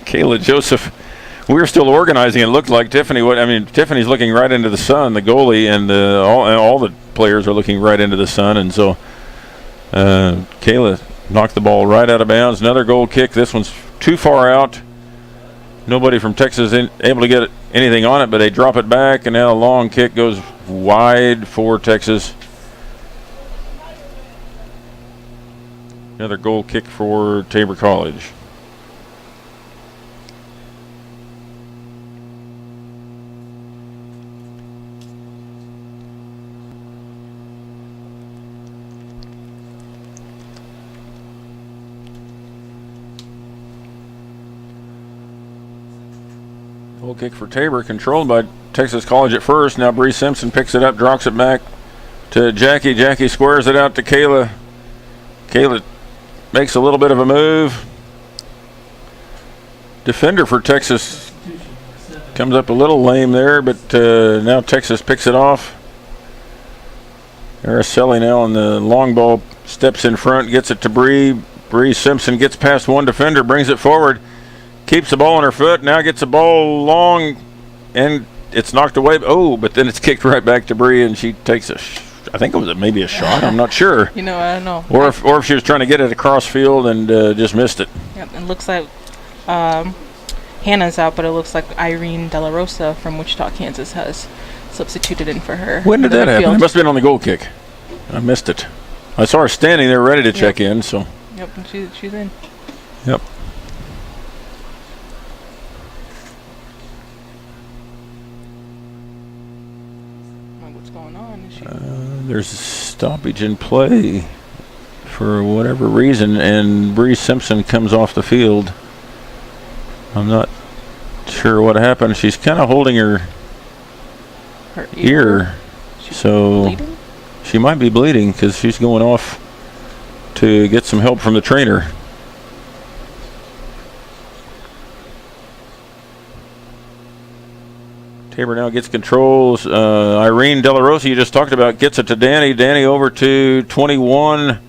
Kayla Joseph. We were still organizing. It looked like Tiffany's looking right into the sun, the goalie, and all the players are looking right into the sun. And so Kayla knocked the ball right out of bounds. Another goal kick. This one's too far out. Nobody from Texas able to get anything on it, but they drop it back, and now a long kick goes wide for Texas. Another goal kick for Tabor College. Goal kick for Tabor, controlled by Texas College at first. Now Bree Simpson picks it up, drops it back to Jackie. Jackie squares it out to Kayla. Kayla makes a little bit of a move. Defender for Texas comes up a little lame there, but now Texas picks it off. Araceli now on the long ball, steps in front, gets it to Bree. Bree Simpson gets past one defender, brings it forward. Keeps the ball on her foot, now gets the ball long, and it's knocked away. Oh, but then it's kicked right back to Bree, and she takes I think it was maybe a shot. I'm not sure. I don't know. Or if she was trying to get it across field and just missed it. Yep, it looks like Hannah's out, but it looks like Irene De La Rosa from Wichita, Kansas has substituted in for her. When did that happen? It must have been on the goal kick. I missed it. I saw her standing there ready to check in. So. Yep, and she's in. Yep. Like, what's going on? Is she? There's a stoppage in play for whatever reason, and Bree Simpson comes off the field. I'm not sure what happened. She's kind of holding her ear, so bleeding? she might be bleeding because she's going off to get some help from the trainer. Tabor now gets controls. Irene De La Rosa, you just talked about, gets it to Danny. Danny over to 21.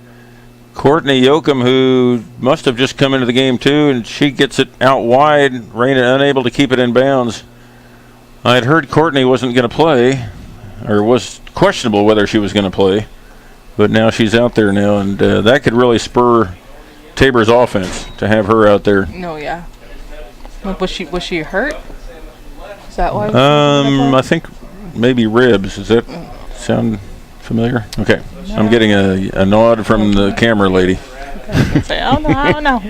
Courtney Yoakum, who must have just come into the game too, and she gets it out wide. Raina unable to keep it in bounds. I had heard Courtney wasn't going to play, or was questionable whether she was going to play, but now she's out there now, and that could really spur Tabor's offense to have her out there. No, yeah. Was she hurt? Is that why? I think maybe ribs. Does that sound familiar? Okay. No. I'm getting a nod from the camera lady. Okay. Say, I don't know.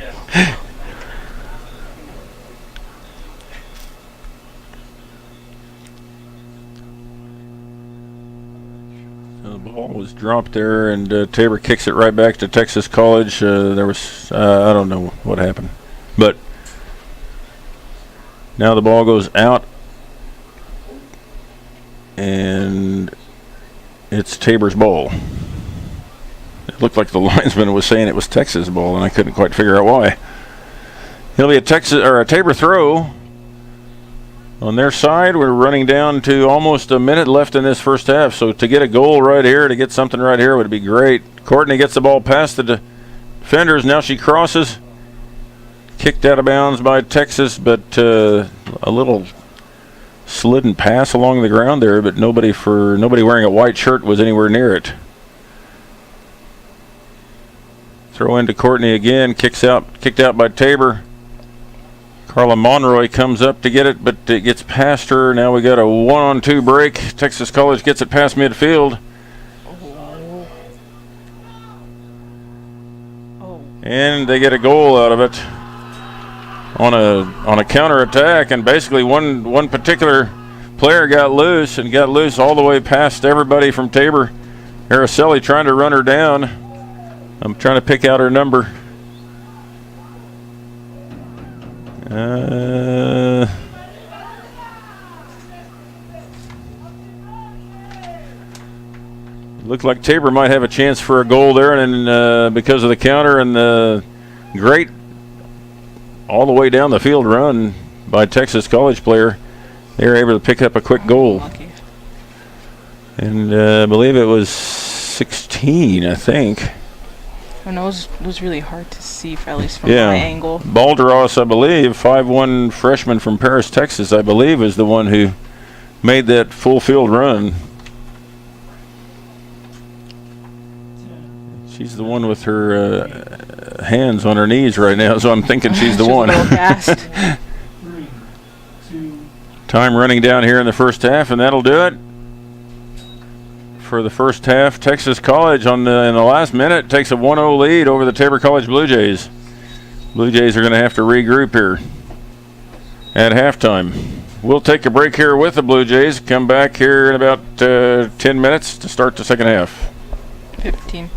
The ball was dropped there, and Tabor kicks it right back to Texas College. There was, I don't know what happened. But now the ball goes out, and it's Tabor's ball. It looked like the linesman was saying it was Texas ball, and I couldn't quite figure out why. It'll be a Tabor throw on their side. We're running down to almost a minute left in this first half, so to get a goal right here, to get something right here would be great. Courtney gets the ball past the defenders. Now she crosses. Kicked out of bounds by Texas, but a little slidden pass along the ground there, but nobody wearing a white shirt was anywhere near it. Throw into Courtney again, kicked out by Tabor. Carla Monroy comes up to get it, but it gets past her. Now we got a 1-on-2 break. Texas College gets it past midfield. And they get a goal out of it on a counter attack, and basically one particular player got loose all the way past everybody from Tabor. Araceli trying to run her down. I'm trying to pick out her number. Looked like Tabor might have a chance for a goal there, and because of the counter and the great all the way down the field run by Texas College player, they were able to pick up a quick goal. And I believe it was 16, I think. I know it was really hard to see, at least from my angle. Balderas, I believe, 5'1" freshman from Paris, Texas, I believe, is the one who made that full field run. She's the one with her hands on her knees right now, so I'm thinking she's the one. Time running down here in the first half, and that'll do it for the first half. Texas College in the last minute takes a 1-0 lead over the Tabor College Blue Jays. Blue Jays are going to have to regroup here at halftime. We'll take a break here with the Blue Jays. Come back here in about 10 minutes to start the second half. 15.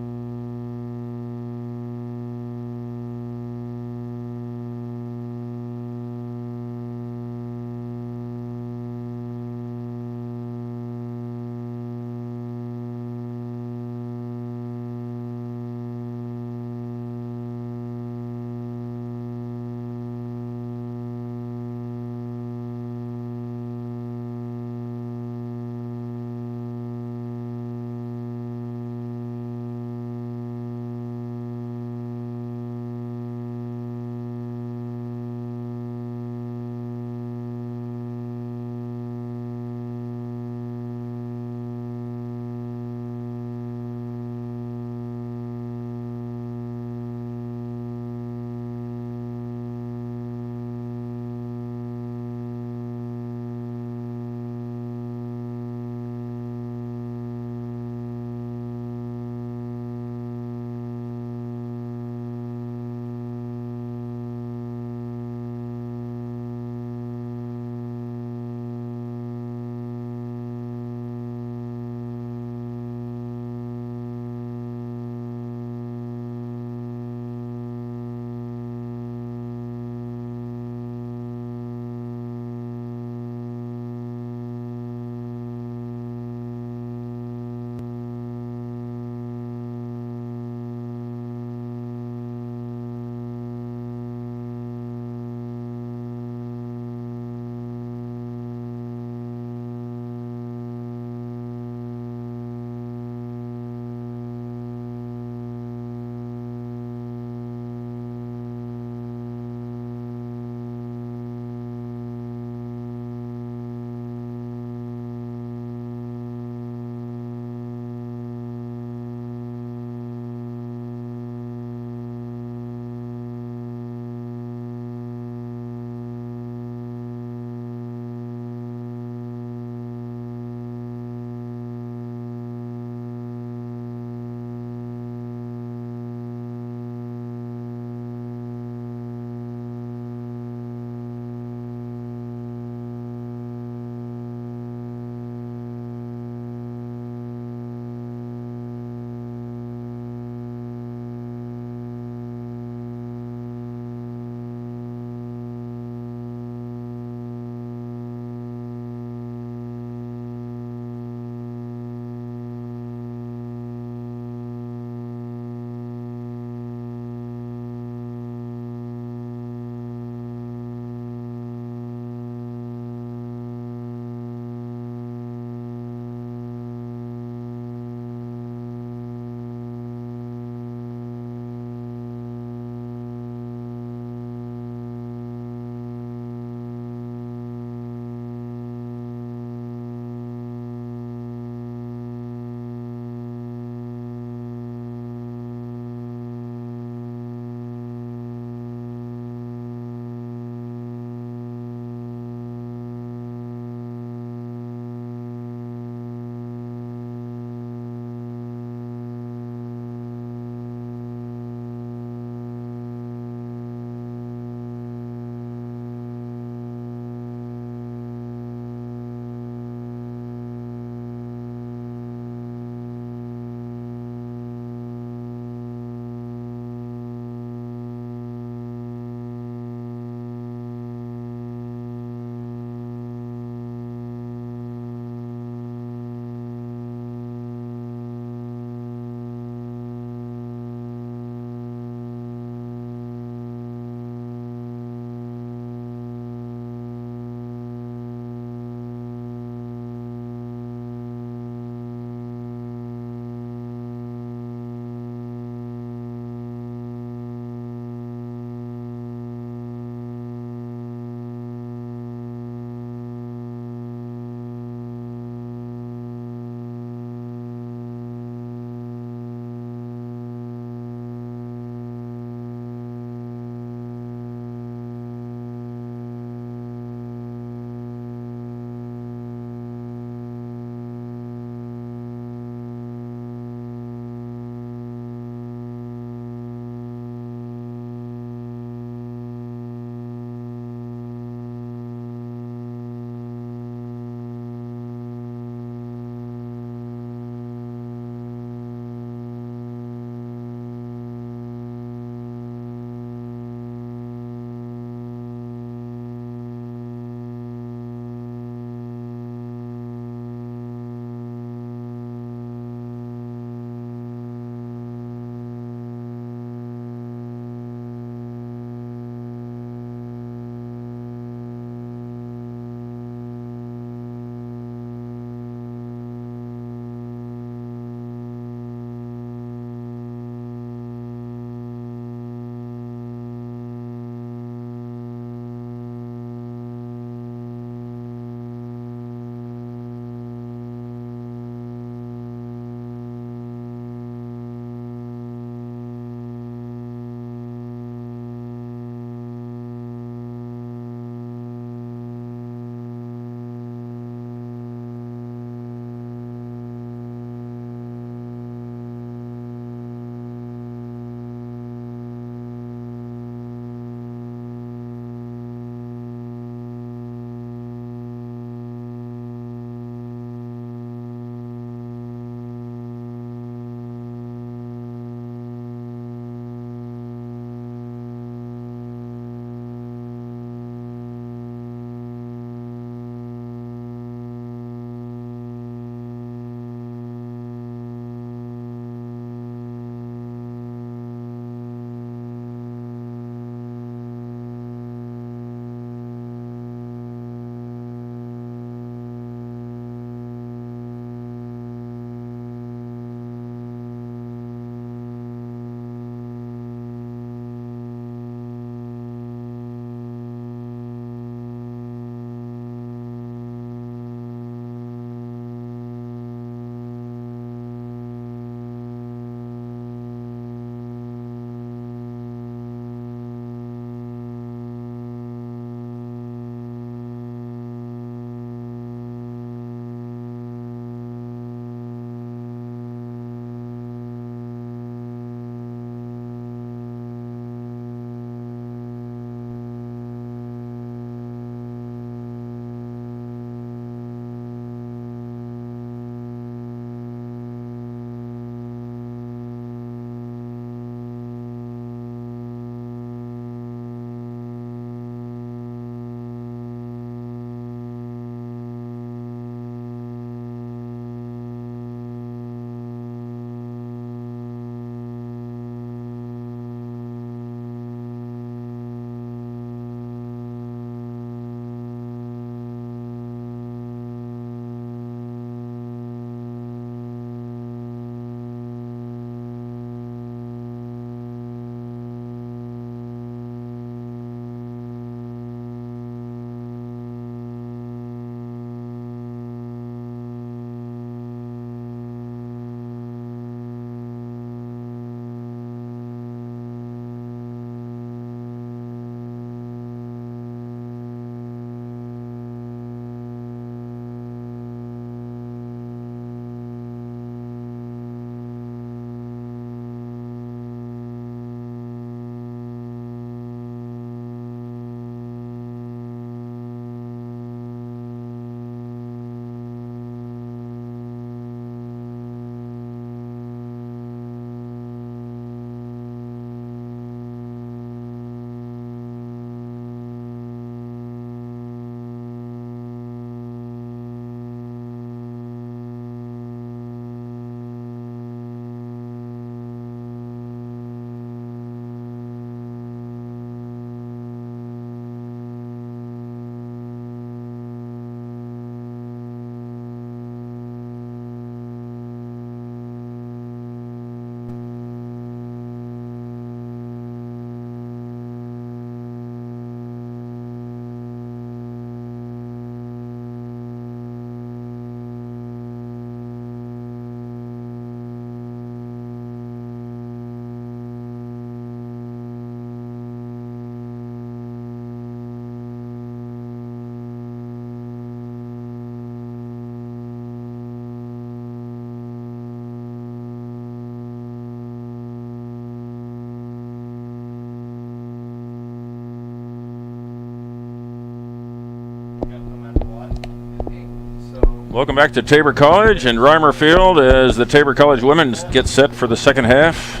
Welcome back to Tabor College and Reimer Field as the Tabor College women get set for the second half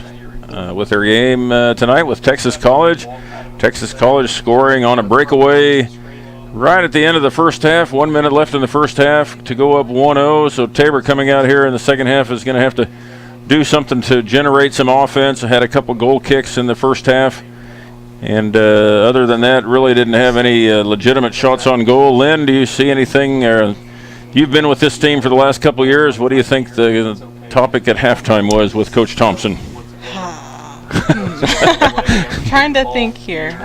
with their game tonight with Texas College. Texas College scoring on a breakaway right at the end of the first half. 1 minute left in the first half to go up 1-0. So Tabor coming out here in the second half is going to have to do something to generate some offense. Had a couple goal kicks in the first half. And other than that, really didn't have any legitimate shots on goal. Lynn, do you see anything? You've been with this team for the last couple of years. What do you think the topic at halftime was with Coach Thompson? Trying to think here.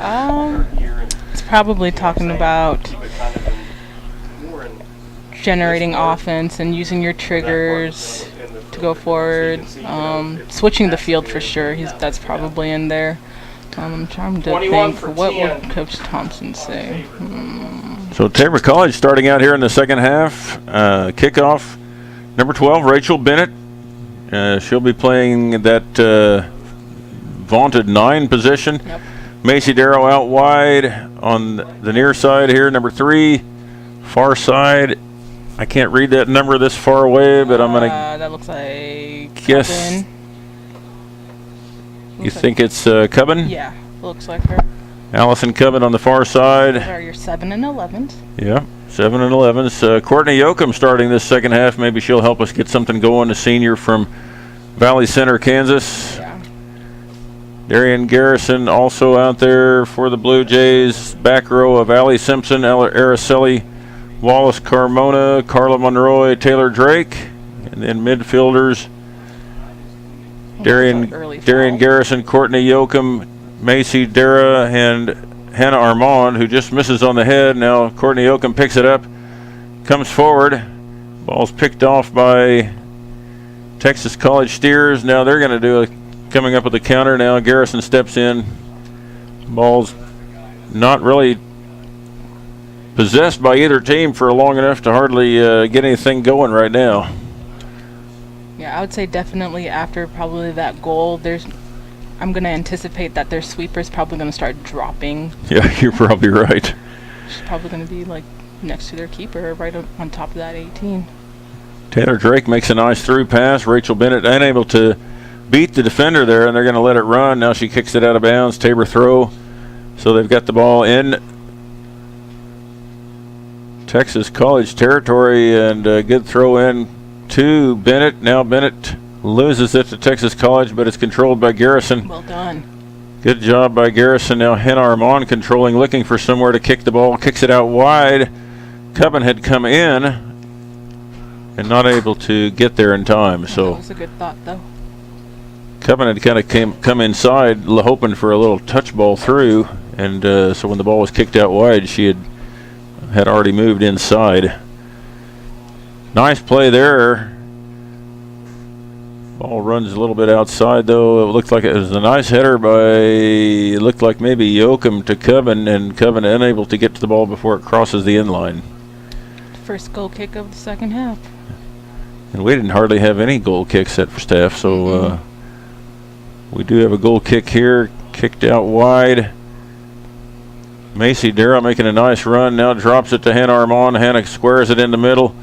It's probably talking about generating offense and using your triggers to go forward. Switching the field for sure. That's probably in there. I'm trying to think, what would Coach Thompson say? So Tabor College starting out here in the second half. Kickoff, number 12, Rachel Bennett. She'll be playing that vaunted 9 position. Yep. Macy Darrow out wide on the near side here, number 3. Far side, I can't read that number this far away, but I'm going to that looks like guess. Cubbin. You think it's Cubbin? Yeah, looks like her. Allison Cubbin on the far side. Those are your 7 and 11s. Yeah, 7 and 11s. Courtney Yoakum starting this second half. Maybe she'll help us get something going. A senior from Valley Center, Kansas. Yeah. Darian Garrison also out there for the Blue Jays. Back row of Allie Simpson, Ella Araceli, Wallace Carmona, Carla Monroy, Taylor Drake. And then midfielders, Darian Garrison, Courtney Yoakum, Macy Dara, and Hannah Armand, who just misses on the head. Now Courtney Yoakum picks it up, comes forward. Ball's picked off by Texas College Steers. Now they're going to coming up with a counter. Now Garrison steps in. Ball's not really possessed by either team for long enough to hardly get anything going right now. Yeah, I would say definitely after probably that goal, I'm going to anticipate that their sweeper's probably going to start dropping. Yeah, you're probably right. She's probably going to be like next to their keeper, right on top of that 18. Taylor Drake makes a nice through pass. Rachel Bennett unable to beat the defender there, and they're going to let it run. Now she kicks it out of bounds. Tabor throw. So they've got the ball in Texas College territory, and a good throw in to Bennett. Now Bennett loses it to Texas College, but it's controlled by Garrison. Well done. Good job by Garrison. Now Hannah Armand controlling, looking for somewhere to kick the ball. Kicks it out wide. Cubbin had come in and not able to get there in time. So that was a good thought, though. Cubbin had kind of come inside, hoping for a little touch ball through, and so when the ball was kicked out wide, she had already moved inside. Nice play there. Ball runs a little bit outside, though. It looked like it was a nice header it looked like maybe Yoakum to Cubbin, and Cubbin unable to get to the ball before it crosses the end line. First goal kick of the second half. And we didn't hardly have any goal kicks at first half, so we do have a goal kick here, kicked out wide. Macy Darrow making a nice run, now drops it to Hannah Armand. Hannah squares it in the middle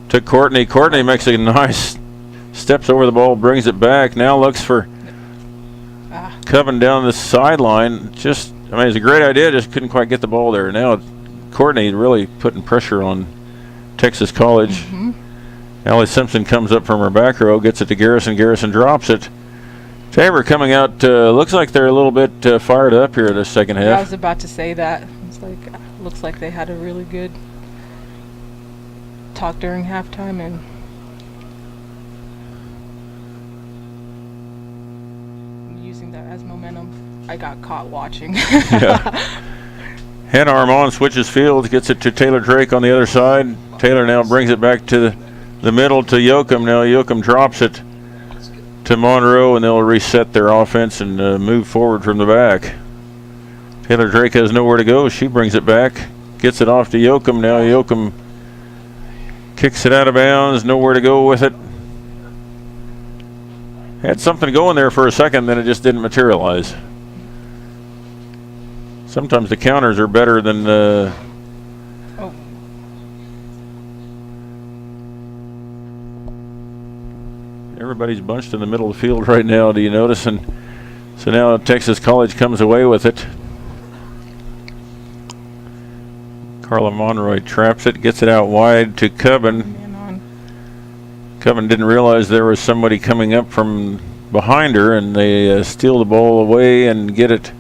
to Courtney. Courtney makes a nice steps over the ball, brings it back. Now looks for Cubbin down the sideline. It's a great idea, just couldn't quite get the ball there. Now Courtney really putting pressure on Texas College. Allie Simpson comes up from her back row, gets it to Garrison. Garrison drops it. Tabor coming out, looks like they're a little bit fired up here this second half. I was about to say that. It's like, looks like they had a really good talk during halftime and using that as momentum. I got caught watching. Yeah. Hannah Armand switches fields, gets it to Taylor Drake on the other side. Taylor now brings it back to the middle to Yoakum. Now Yoakum drops it to Monroe, and they'll reset their offense and move forward from the back. Taylor Drake has nowhere to go. She brings it back, gets it off to Yoakum. Now Yoakum kicks it out of bounds, nowhere to go with it. Had something going there for a second, then it just didn't materialize. Sometimes the counters are better than Everybody's bunched in the middle of the field right now. Do you notice? And so now Texas College comes away with it. Carla Monroy traps it, gets it out wide to Coven. Coven didn't realize there was somebody coming up from behind her, and they steal the ball away and get it.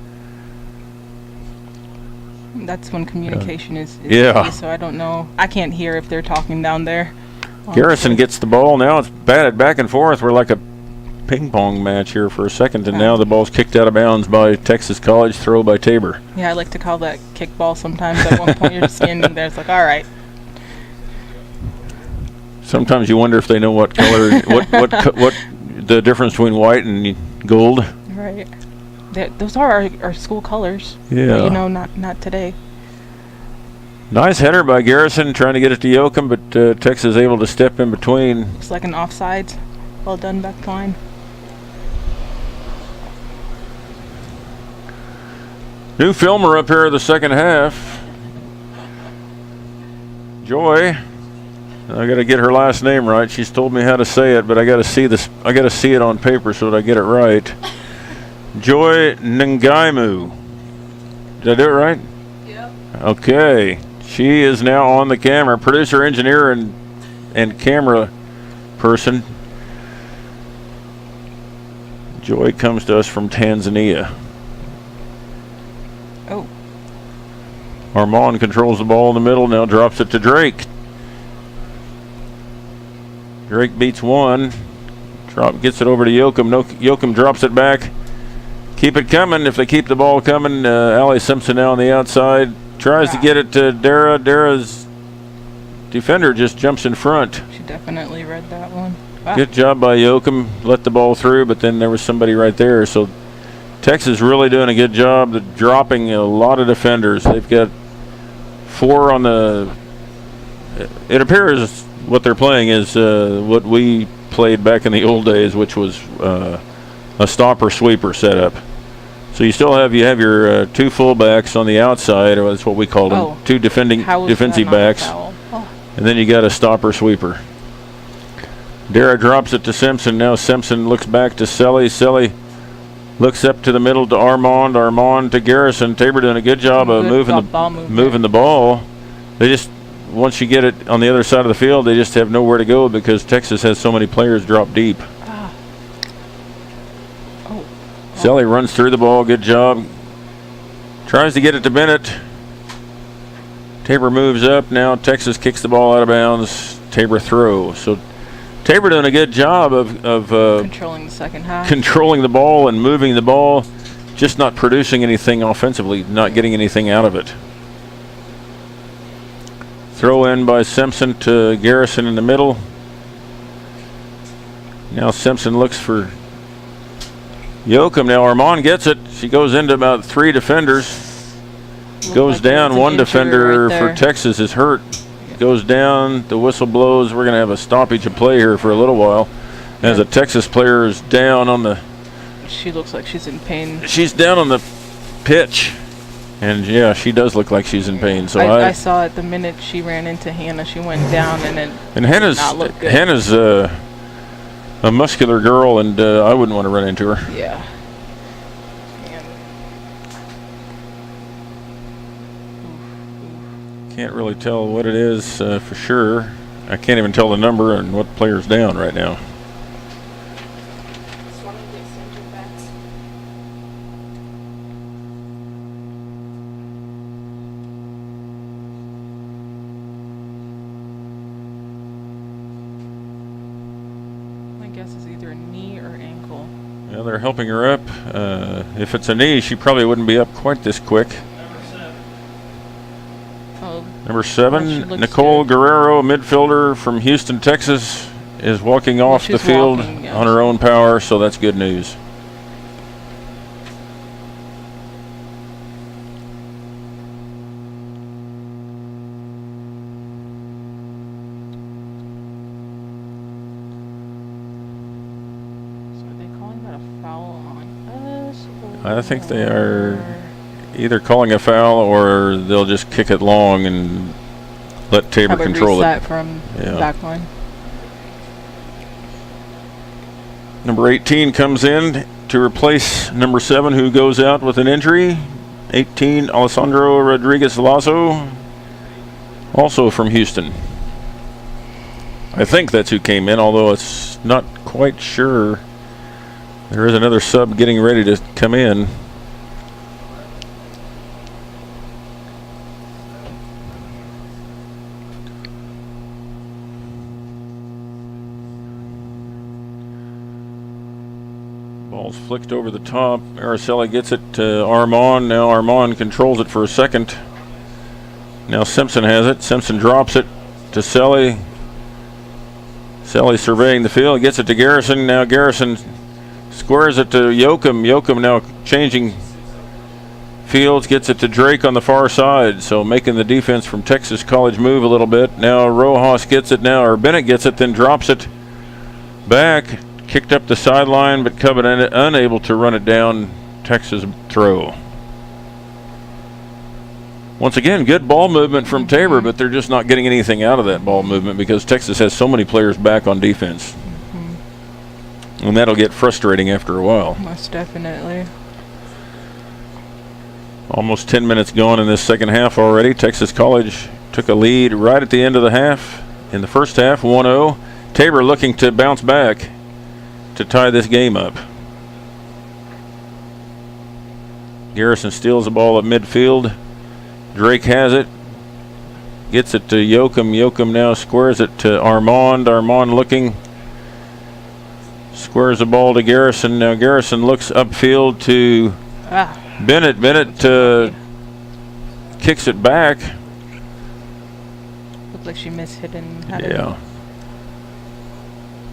That's when communication is yeah. key, so I don't know. I can't hear if they're talking down there. Garrison gets the ball. Now it's batted back and forth. We're like a ping pong match here for a second, and now the ball's kicked out of bounds by Texas College, throw by Tabor. Yeah, I like to call that kickball sometimes. At one point you're just standing there, it's like, all right. Sometimes you wonder if they know what color, what the difference between white and gold. Right. Those are our school colors. Yeah. But, you know, not today. Nice header by Garrison, trying to get it to Yoakum, but Texas able to step in between. Looks like an offsides. Well done, back line. New filmer up here in the second half. Joy. I got to get her last name right. She's told me how to say it, but I got to see this. I got to see it on paper so that I get it right. Joy Ngaimu. Did I do it right? Yep. Okay. She is now on the camera. Producer, engineer, and camera person. Joy comes to us from Tanzania. Oh. Armand controls the ball in the middle, now drops it to Drake. Drake beats one. Gets it over to Yoakum. Yoakum drops it back. Keep it coming. If they keep the ball coming, Allie Simpson now on the outside. Tries to get it to Dara. Dara's defender just jumps in front. She definitely read that one. Wow. Good job by Yoakum. Let the ball through, but then there was somebody right there. So Texas really doing a good job of dropping a lot of defenders. They've got 4 on the. It appears what they're playing is what we played back in the old days, which was a stopper sweeper setup. So you have your 2 fullbacks on the outside, or that's what we call them, 2 defensive backs, and then you got a stopper sweeper. Dara drops it to Simpson. Now Simpson looks back to Selly. Selly looks up to the middle to Armand. Armand to Garrison. Tabor doing a good job of moving the ball. They just, once you get it on the other side of the field, they just have nowhere to go because Texas has so many players drop deep. Selly runs through the ball. Good job. Tries to get it to Bennett. Tabor moves up. Now Texas kicks the ball out of bounds. Tabor throw. So Tabor doing a good job of controlling the second half. Controlling the ball and moving the ball, just not producing anything offensively, not getting anything out of it. Throw in by Simpson to Garrison in the middle. Now Simpson looks for Yoakum. Now Armand gets it. She goes into about 3 defenders. Goes down. One defender for Texas is hurt. Goes down. The whistle blows. We're going to have a stoppage of play here for a little while. As a Texas player is down on the. She looks like she's in pain. She's down on the pitch. And yeah, she does look like she's in pain. So I saw it the minute she ran into Hannah. She went down and it Hannah's did not look good. Hannah's a muscular girl, and I wouldn't want to run into her. Yeah. Can't really tell what it is for sure. I can't even tell the number and what player's down right now. Is either a knee or ankle. Yeah, they're helping her up. If it's a knee, she probably wouldn't be up quite this quick. Number 7, Nicole Guerrero, midfielder from Houston, Texas, is walking off the field on her own power, so that's good news. I think they are either calling a foul or they'll just kick it long and let Tabor control it. From back line. Number 18 comes in to replace number 7, who goes out with an injury. 18, Alessandro Rodriguez Lazo, also from Houston. I think that's who came in, although it's not quite sure. There is another sub getting ready to come in. Ball's flicked over the top. Araceli gets it to Armand. Now Armand controls it for a second. Now Simpson has it. Simpson drops it to Selly. Selly surveying the field. Gets it to Garrison. Now Garrison squares it to Yoakum. Yoakum now changing fields. Gets it to Drake on the far side. So making the defense from Texas College move a little bit. Now Rojas gets it now. Or Bennett gets it, then drops it back. Kicked up the sideline, but Covenant unable to run it down. Texas throw. Once again, good ball movement from Tabor, but they're just not getting anything out of that ball movement because Texas has so many players back on defense. And that'll get frustrating after a while. Most definitely. Almost 10 minutes gone in this second half already. Texas College took a lead right at the end of the half. In the first half, 1-0. Tabor looking to bounce back to tie this game up. Garrison steals the ball at midfield. Drake has it. Gets it to Yoakum. Yoakum now squares it to Armand. Armand looking. Squares the ball to Garrison. Now Garrison looks upfield to Bennett. Bennett kicks it back. Looked like she mishit and had Yeah.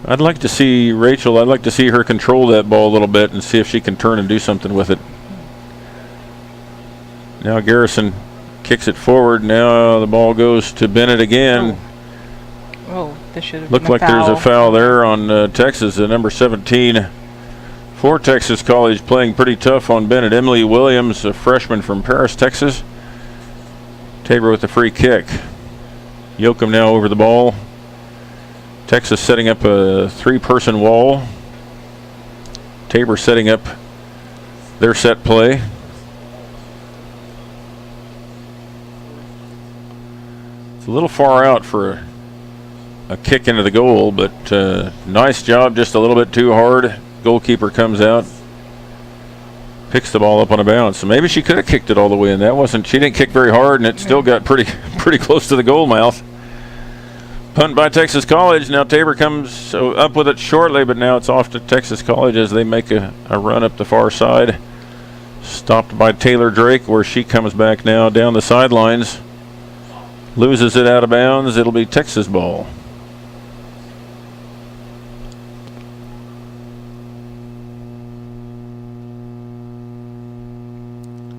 I'd like to see Rachel. I'd like to see her control that ball a little bit and see if she can turn and do something with it. Now Garrison kicks it forward. Now the ball goes to Bennett again. Oh, this should have Looked been like there's a foul there on Texas. The number 17 for Texas College playing pretty tough on Bennett. Emily Williams, a freshman from Paris, Texas. Tabor with the free kick. Yoakum now over the ball. Texas setting up a 3-person wall. Tabor setting up their set play. It's a little far out for a kick into the goal, but nice job, just a little bit too hard. Goalkeeper comes out, picks the ball up on a bounce. So maybe she could have kicked it all the way in. She didn't kick very hard, and it still got pretty close to the goal mouth. Punt by Texas College. Now Tabor comes up with it shortly, but now it's off to Texas College as they make a run up the far side. Stopped by Taylor Drake, where she comes back now down the sidelines. Loses it out of bounds. It'll be Texas ball.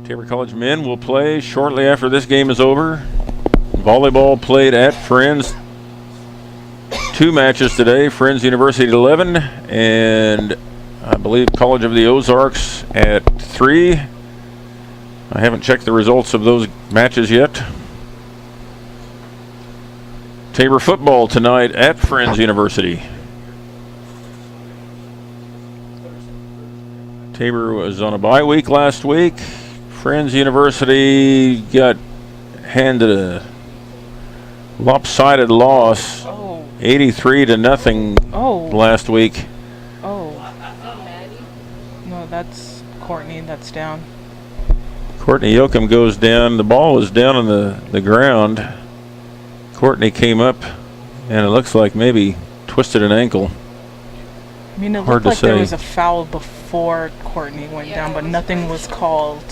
Tabor College men will play shortly after this game is over. Volleyball played at Friends. 2 matches today. Friends University at 11 and I believe College of the Ozarks at 3. I haven't checked the results of those matches yet. Tabor football tonight at Friends University. Tabor was on a bye week last week. Friends University got handed a lopsided loss, 83-0 last week. Oh. No, that's Courtney. That's down. Courtney Yoakum goes down. The ball was down on the ground. Courtney came up, and it looks like maybe twisted an ankle. I mean, it Hard looked like to there say. was a foul before Courtney went down, but nothing was called.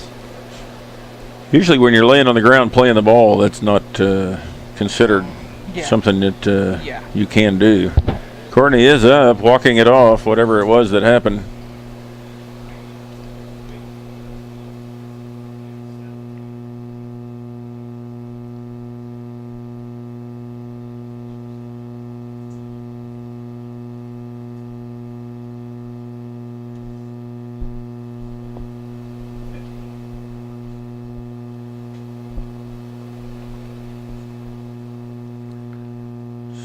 Usually when you're laying on the ground playing the ball, that's not considered something that you can do. Courtney is up, walking it off, whatever it was that happened.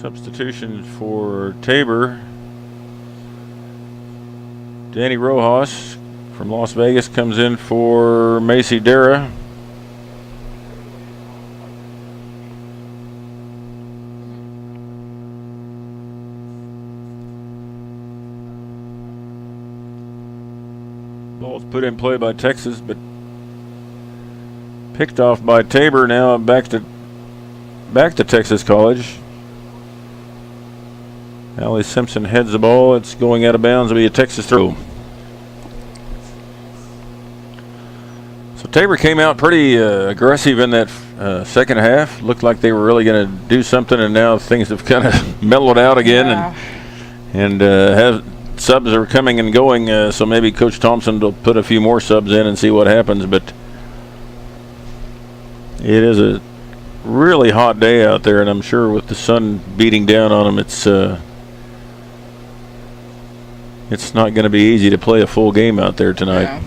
Substitution for Tabor. Danny Rojas from Las Vegas comes in for Macy Dara. Ball's put in play by Texas, but picked off by Tabor. Now back to Texas College. Allie Simpson heads the ball. It's going out of bounds. It'll be a Texas throw. So Tabor came out pretty aggressive in that second half. Looked like they were really going to do something, and now things have kind of mellowed out again. Yeah. And have subs are coming and going. So maybe Coach Thompson will put a few more subs in and see what happens. But it is a really hot day out there, and I'm sure with the sun beating down on them, it's not going to be easy to play a full game out there tonight. Yeah.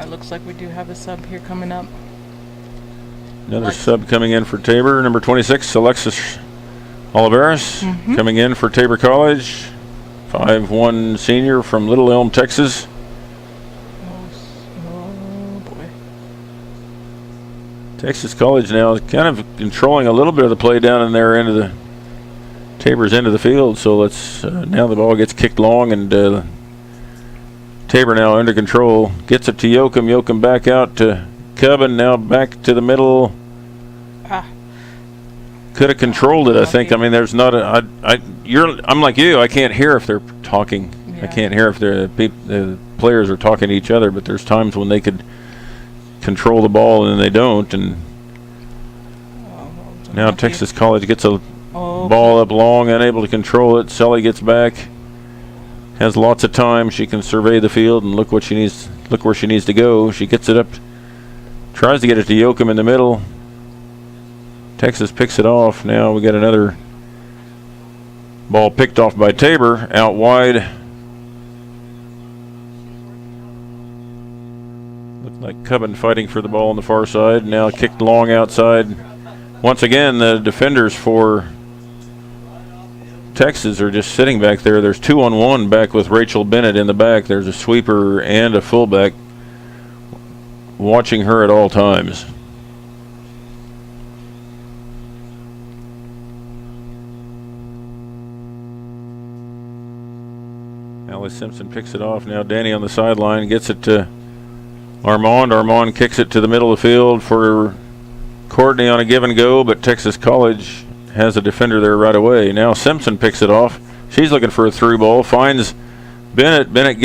It looks like we do have a sub here coming up. Another sub coming in for Tabor, number 26, Alexis Oliveras, coming in for Tabor College, 5'1" senior from Little Elm, Texas. Oh boy. Texas College now kind of controlling a little bit of the play down in their end of the Tabor's end of the field. So let's now the ball gets kicked long, and Tabor now under control. Gets it to Yoakum. Yoakum back out to Cubbin. Now back to the middle. Could have controlled it, I think. I mean, there's not a. I'm like you. I can't hear if they're talking. Yeah. I can't hear if the players are talking to each other. But there's times when they could control the ball and they don't. And now Texas College gets a ball up long, unable to control it. Sully gets back. Has lots of time. She can survey the field and look what she needs. Look where she needs to go. She gets it up. Tries to get it to Yoakum in the middle. Texas picks it off. Now we got another ball picked off by Tabor out wide. Looked like Cubbin fighting for the ball on the far side. Now kicked long outside. Once again, the defenders for Texas are just sitting back there. There's 2-on-1 back with Rachel Bennett in the back. There's a sweeper and a fullback watching her at all times. Allie Simpson picks it off. Now Danny on the sideline gets it to Armand. Armand kicks it to the middle of the field for Courtney on a give and go, but Texas College has a defender there right away. Now Simpson picks it off. She's looking for a through ball. Finds Bennett. Bennett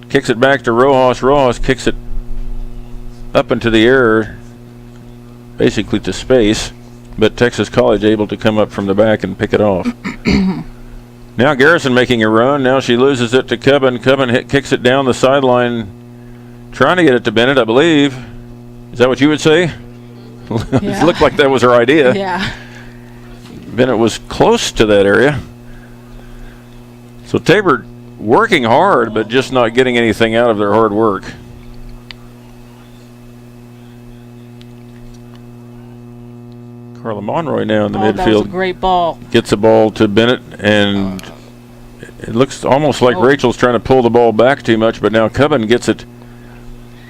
kicks it back to Rojas. Rojas kicks it up into the air, basically to space, but Texas College able to come up from the back and pick it off. Now Garrison making a run. Now she loses it to Cubbin. Cubbin kicks it down the sideline, trying to get it to Bennett, I believe. Is that what you would say? Yeah. It looked like that was her idea. Yeah. Bennett was close to that area. So Tabor working hard, but just not getting anything out of their hard work. Carla Monroy now in the midfield. That was a great ball. Gets the ball to Bennett, and it looks almost like Rachel's trying to pull the ball back too much, but now Cubbin gets it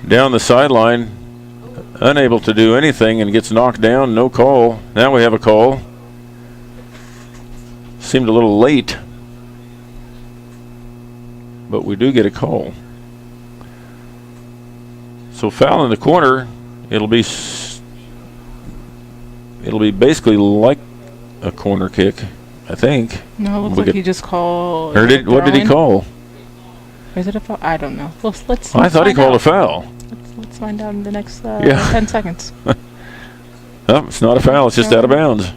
down the sideline, unable to do anything, and gets knocked down. No call. Now we have a call. Seemed a little late, but we do get a call. So foul in the corner. It'll be basically like a corner kick, I think. No, it looks like he just called. Or what did he call? Is it a foul? I don't know. Let's I thought he called a foul. Let's find out in the next 10 seconds. Oh, it's not a foul. It's just out of bounds.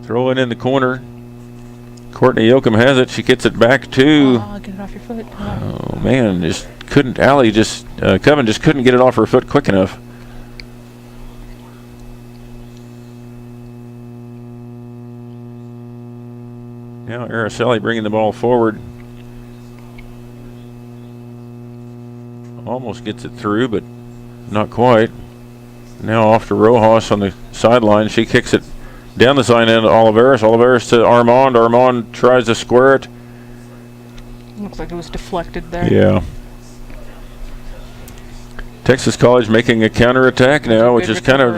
Throw it in the corner. Courtney Yoakum has it. She gets it back to. Oh, get it off your foot. Oh man, just couldn't. Cubbin just couldn't get it off her foot quick enough. Now Araceli bringing the ball forward. Almost gets it through, but not quite. Now off to Rojas on the sideline. She kicks it Down the side end, Oliveris. Oliveris to Armand. Armand tries to square it. Looks like it was deflected there. Yeah. Texas College making a counterattack now, which is kind of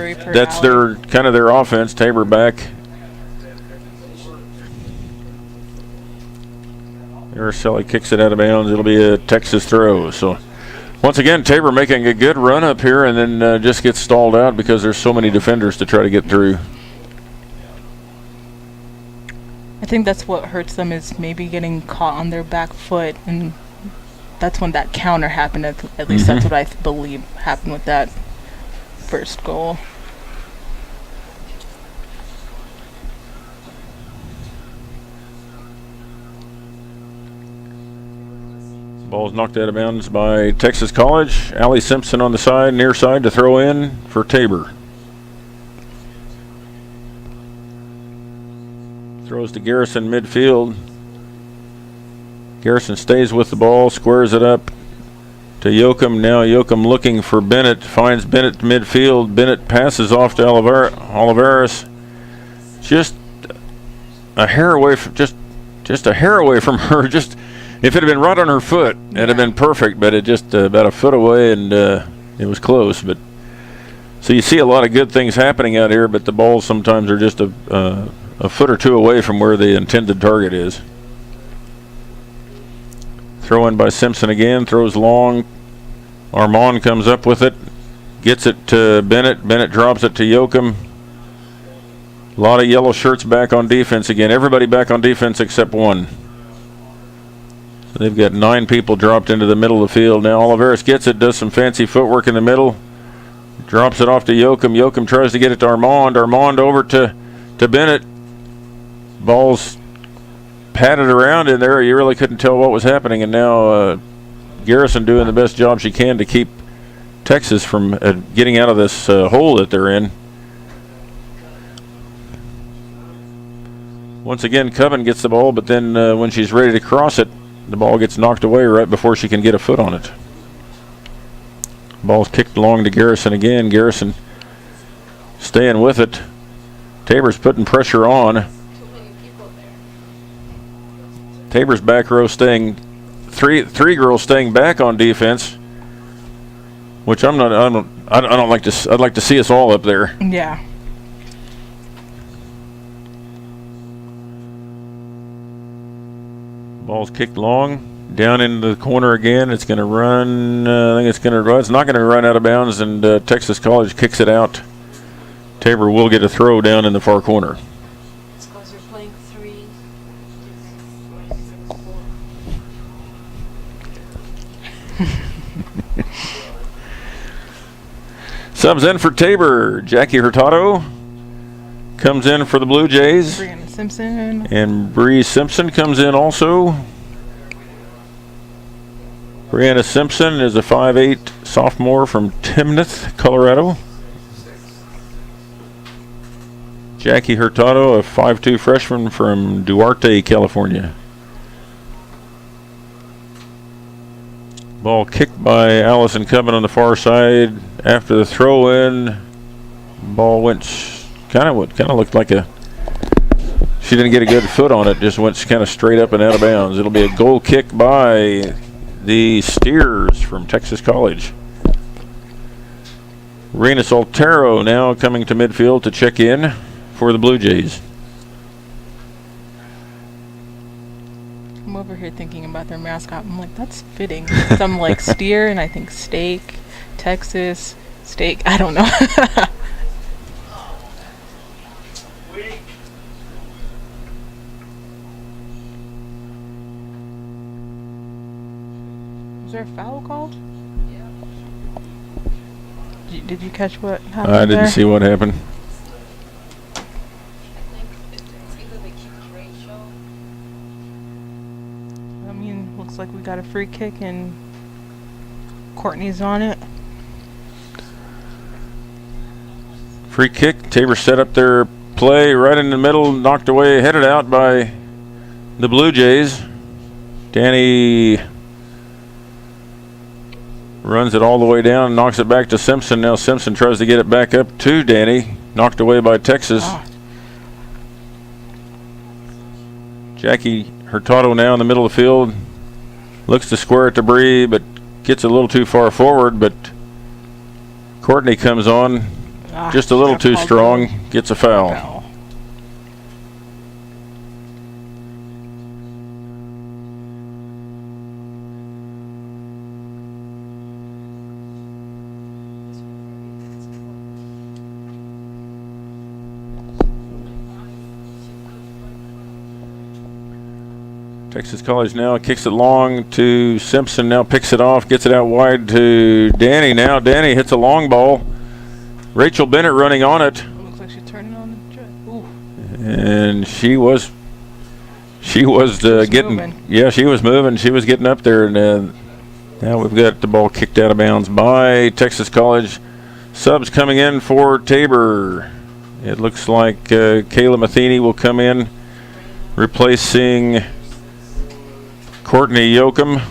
their offense. Tabor back. Araceli kicks it out of bounds. It'll be a Texas throw. So once again, Tabor making a good run up here and then just gets stalled out because there's so many defenders to try to get through. I think that's what hurts them, is maybe getting caught on their back foot, and that's when that counter happened. At least that's what I believe happened with that first goal. Ball's knocked out of bounds by Texas College. Allie Simpson on the side, near side to throw in for Tabor. Throws to Garrison midfield. Garrison stays with the ball, squares it up to Yoakum. Now Yoakum looking for Bennett, finds Bennett midfield. Bennett passes off to Oliveris. Just a hair away from her. Just if it had been right on her foot, it'd have been perfect, but it just about a foot away, and it was close. But so you see a lot of good things happening out here, but the balls sometimes are just a foot or two away from where the intended target is. Throw in by Simpson again, throws long. Armand comes up with it, gets it to Bennett. Bennett drops it to Yoakum. A lot of yellow shirts back on defense again. Everybody back on defense except one. So they've got 9 people dropped into the middle of the field. Now Oliveris gets it, does some fancy footwork in the middle. Drops it off to Yoakum. Yoakum tries to get it to Armand. Armand over to Bennett. Ball's patted around in there. You really couldn't tell what was happening. And now Garrison doing the best job she can to keep Texas from getting out of this hole that they're in. Once again, Coven gets the ball, but then when she's ready to cross it, the ball gets knocked away right before she can get a foot on it. Ball's kicked along to Garrison again. Garrison staying with it. Tabor's putting pressure on. Tabor's back row staying, three girls staying back on defense, which I don't like to. I'd like to see us all up there. Yeah. Ball's kicked long, down into the corner again. It's going to run. I think it's going to. Well, it's not going to run out of bounds, and Texas College kicks it out. Tabor will get a throw down in the far corner. It's because you're playing 3. Subs in for Tabor. Jackie Hurtado comes in for the Blue Jays. Brianna Simpson. And Bree Simpson comes in also. Brianna Simpson is a 5'8" sophomore from Timnath, Colorado. Jackie Hurtado, a 5'2" freshman from Duarte, California. Ball kicked by Allison Coven on the far side. After the throw in, ball went kind of looked like a. She didn't get a good foot on it. Just went kind of straight up and out of bounds. It'll be a goal kick by the Steers from Texas College. Rena Soltero now coming to midfield to check in for the Blue Jays. I'm over here thinking about their mascot. I'm like, that's fitting. Some like steer, and I think steak, Texas, steak. I don't know. Was there a foul called? Yeah. Did you catch what happened? I didn't see what happened. I think it's either they keep Rachel. I mean, looks like we got a free kick and Courtney's on it. Free kick. Tabor set up their play right in the middle, knocked away, headed out by the Blue Jays. Danny runs it all the way down, knocks it back to Simpson. Now Simpson tries to get it back up to Danny. Knocked away by Texas. Jackie Hurtado now in the middle of the field. Looks to square it to Bree, but gets a little too far forward. But Courtney comes on just a little too strong, gets a foul. Texas College now kicks it long to Simpson. Now picks it off, gets it out wide to Danny. Now Danny hits a long ball. Rachel Bennett running on it. Looks like she's turning on the jet. Ooh. And she was getting moving. Yeah, she was moving. She was getting up there, and now we've got the ball kicked out of bounds by Texas College. Subs coming in for Tabor. It looks like Kayla Matheny will come in, replacing Courtney Yoakum.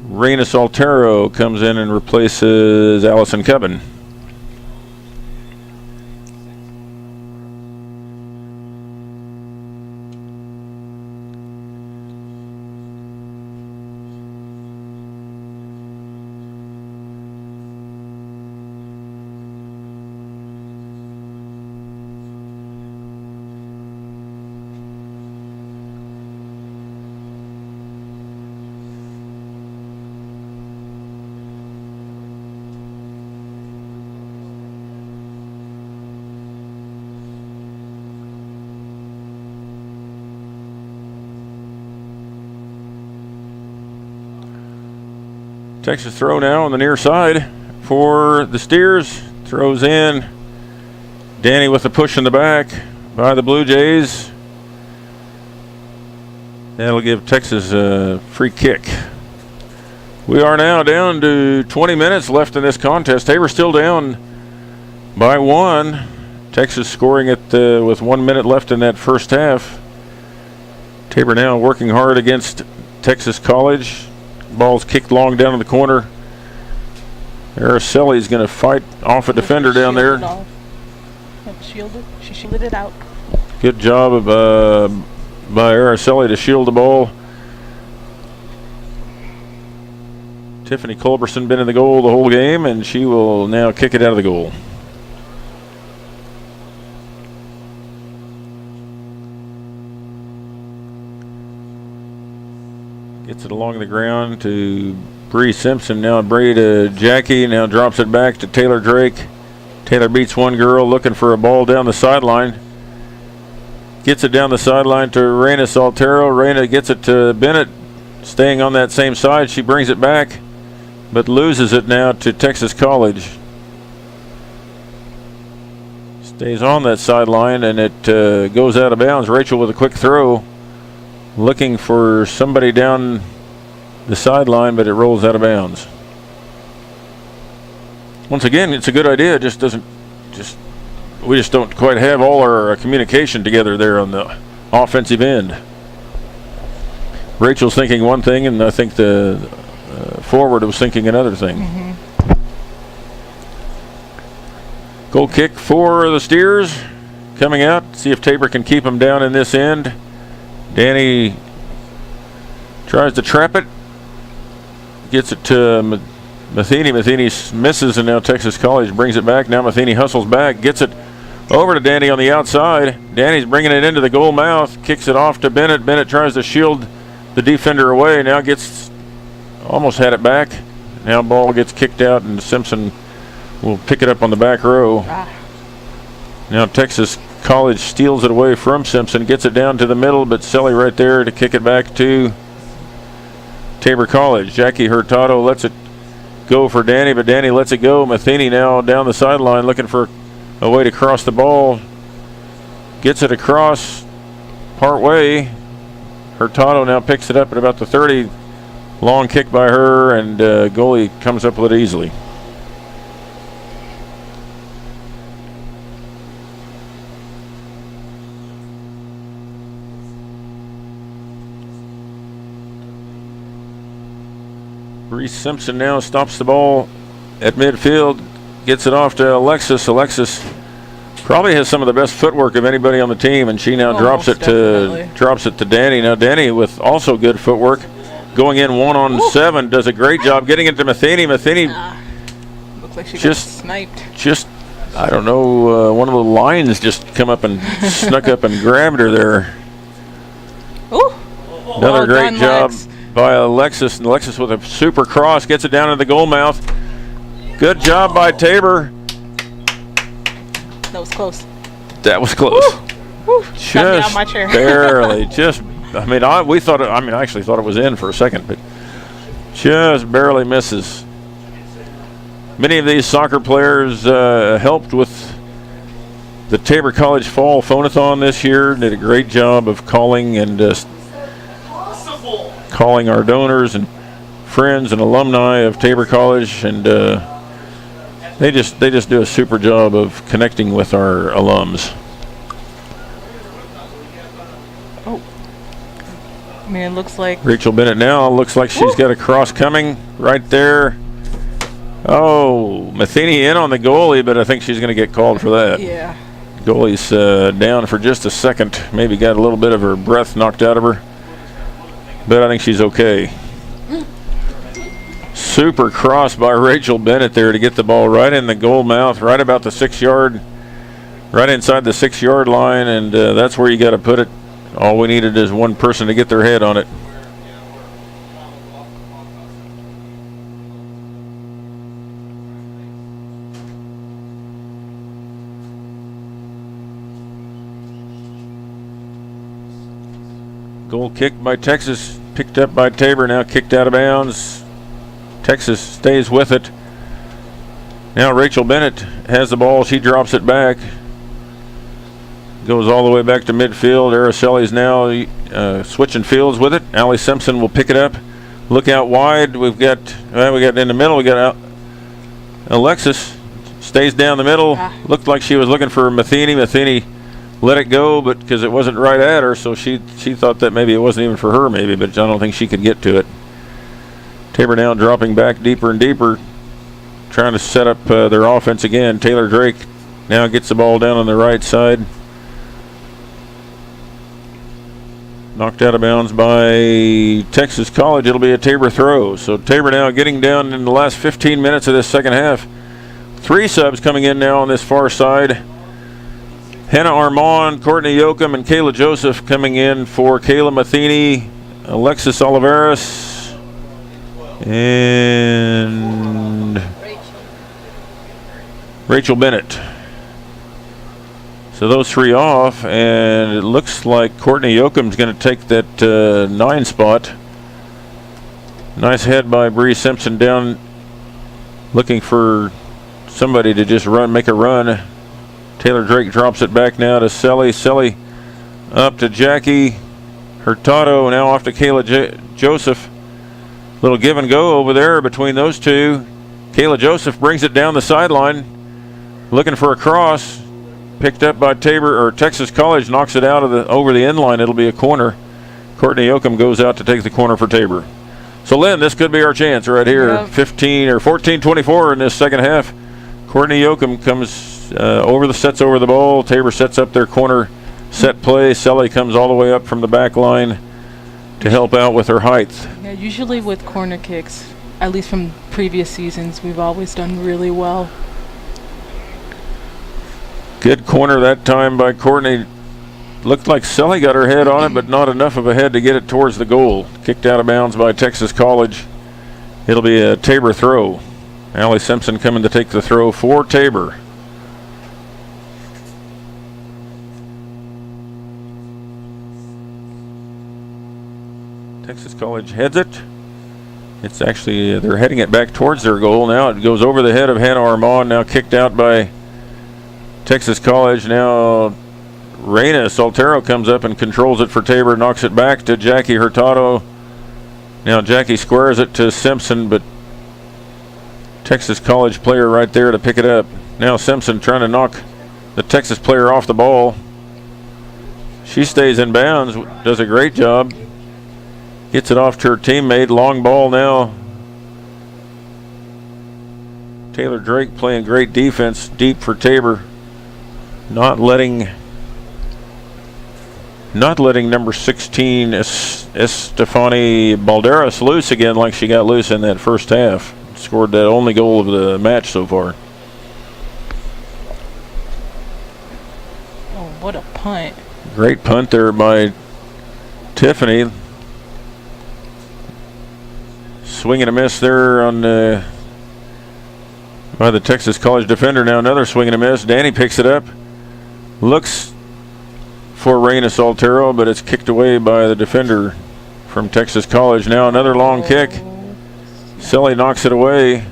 Raina Saltero comes in and replaces Allison Cubbin. Texas throw now on the near side for the Steers. Throws in. Danny with a push in the back by the Blue Jays. That'll give Texas a free kick. We are now down to 20 minutes left in this contest. Tabor still down by 1. Texas scoring it with 1 minute left in that first half. Tabor now working hard against Texas College. Ball's kicked long down in the corner. Araceli's going to fight off a defender down there. She shielded it out. Good job by Araceli to shield the ball. Tiffany Culberson been in the goal the whole game, and she will now kick it out of the goal. Gets it along the ground to Bree Simpson. Now Bree to Jackie. Now drops it back to Taylor Drake. Taylor beats one girl looking for a ball down the sideline. Gets it down the sideline to Raina Saltero. Raina gets it to Bennett. Staying on that same side. She brings it back, but loses it now to Texas College. Stays on that sideline, and it goes out of bounds. Rachel with a quick throw. Looking for somebody down the sideline, but it rolls out of bounds. Once again, it's a good idea. It just doesn't, we just don't quite have all our communication together there on the offensive end. Rachel's thinking one thing, and I think the forward was thinking another thing. Mm-hmm. Goal kick for the Steers. Coming out, see if Tabor can keep them down in this end. Danny tries to trap it. Gets it to Matheny. Matheny misses, and now Texas College brings it back. Now Matheny hustles back. Gets it over to Danny on the outside. Danny's bringing it into the goal mouth. Kicks it off to Bennett. Bennett tries to shield the defender away. Now almost had it back. Now ball gets kicked out, and Simpson will pick it up on the back row. Now Texas College steals it away from Simpson, gets it down to the middle, but Selly right there to kick it back to Tabor College. Jackie Hurtado lets it go for Danny, but Danny lets it go. Matheny now down the sideline looking for a way to cross the ball. Gets it across part way. Hurtado now picks it up at about the 30. Long kick by her, and goalie comes up with it easily. Bree Simpson now stops the ball at midfield, gets it off to Alexis. Alexis Probably has some of the best footwork of anybody on the team, and she now Oh, drops it most definitely. to Danny. Now Danny with also good footwork, going in 1-on-7, does a great job getting it to Matheny. Matheny Looks like she Just- got sniped. just, I don't know, one of the lines just come up and snuck up and grabbed her there. Ooh. Another Well great done, job Lex. by Alexis, and Alexis with a super cross gets it down to the goal mouth. Good job by Tabor. That was close. That was close. Woo. Got me out Just my chair. barely. Just, I mean, I actually thought it was in for a second, but just barely misses. Many of these soccer players helped with the Tabor College Fall Phonathon this year. Did a great job of calling and calling our donors and friends and alumni of Tabor College, and they just do a super job of connecting with our alums. I mean, it looks like Rachel Bennett now looks like she's got a cross coming right there. Oh, Matheny in on the goalie, but I think she's going to get called for that. yeah. Goalie's down for just a second. Maybe got a little bit of her breath knocked out of her, but I think she's okay. Super cross by Rachel Bennett there to get the ball right in the goal mouth, right about the 6-yard, right inside the 6-yard line, and that's where you got to put it. All we needed is one person to get their head on it. Goal kicked by Texas, picked up by Tabor, now kicked out of bounds. Texas stays with it. Now Rachel Bennett has the ball, she drops it back. Goes all the way back to midfield. Araceli's now switching fields with it. Allie Simpson will pick it up. Look out wide. We got in the middle. We got Alexis stays down the middle. Looked like she was looking for Matheny. Matheny let it go, but because it wasn't right at her, so she thought that maybe it wasn't even for her, maybe, but I don't think she could get to it. Tabor now dropping back deeper and deeper, trying to set up their offense again. Taylor Drake now gets the ball down on the right side. Knocked out of bounds by Texas College. It'll be a Tabor throw. So Tabor now getting down in the last 15 minutes of this second half. 3 subs coming in now on this far side. Hannah Armand, Courtney Yoakum, and Kayla Joseph coming in for Kayla Matheny, Alexis Oliveras, and Rachel Bennett. So those 3 off, and it looks like Courtney Yoakum's going to take that 9 spot. Nice head by Bree Simpson down, looking for somebody to just make a run. Taylor Drake drops it back now to Selly. Selly up to Jackie Hurtado, now off to Kayla Joseph. Little give and go over there between those two. Kayla Joseph brings it down the sideline, looking for a cross. Picked up by Tabor, or Texas College knocks it out of over the end line. It'll be a corner. Courtney Yoakum goes out to take the corner for Tabor. So Lynn, this could be our chance right here. Yep. 14-24 in this second half. Courtney Yoakum comes sets over the ball. Tabor sets up their corner set play. Selly comes all the way up from the back line to help out with her height. Yeah, usually with corner kicks, at least from previous seasons, we've always done really well. Good corner that time by Courtney. Looked like Selly got her head on it, but not enough of a head to get it towards the goal. Kicked out of bounds by Texas College. It'll be a Tabor throw. Allie Simpson coming to take the throw for Tabor. Texas College heads it. It's actually, they're heading it back towards their goal now. It goes over the head of Hannah Armand, now kicked out by Texas College. Now Reina Soltero comes up and controls it for Tabor, knocks it back to Jackie Hurtado. Now Jackie squares it to Simpson, but Texas College player right there to pick it up. Now Simpson trying to knock the Texas player off the ball. She stays in bounds, does a great job. Gets it off to her teammate. Long ball now. Taylor Drake playing great defense deep for Tabor. not letting number 16 Estefani Balderas loose again like she got loose in that first half. Scored that only goal of the match so far. Oh, what a punt. Great punt there by Tiffany. Swing and a miss there on by the Texas College defender. Now another swing and a miss. Danny picks it up. Looks for Reyna Soltero, but it's kicked away by the defender from Texas College. Now another long kick. Selly knocks it away.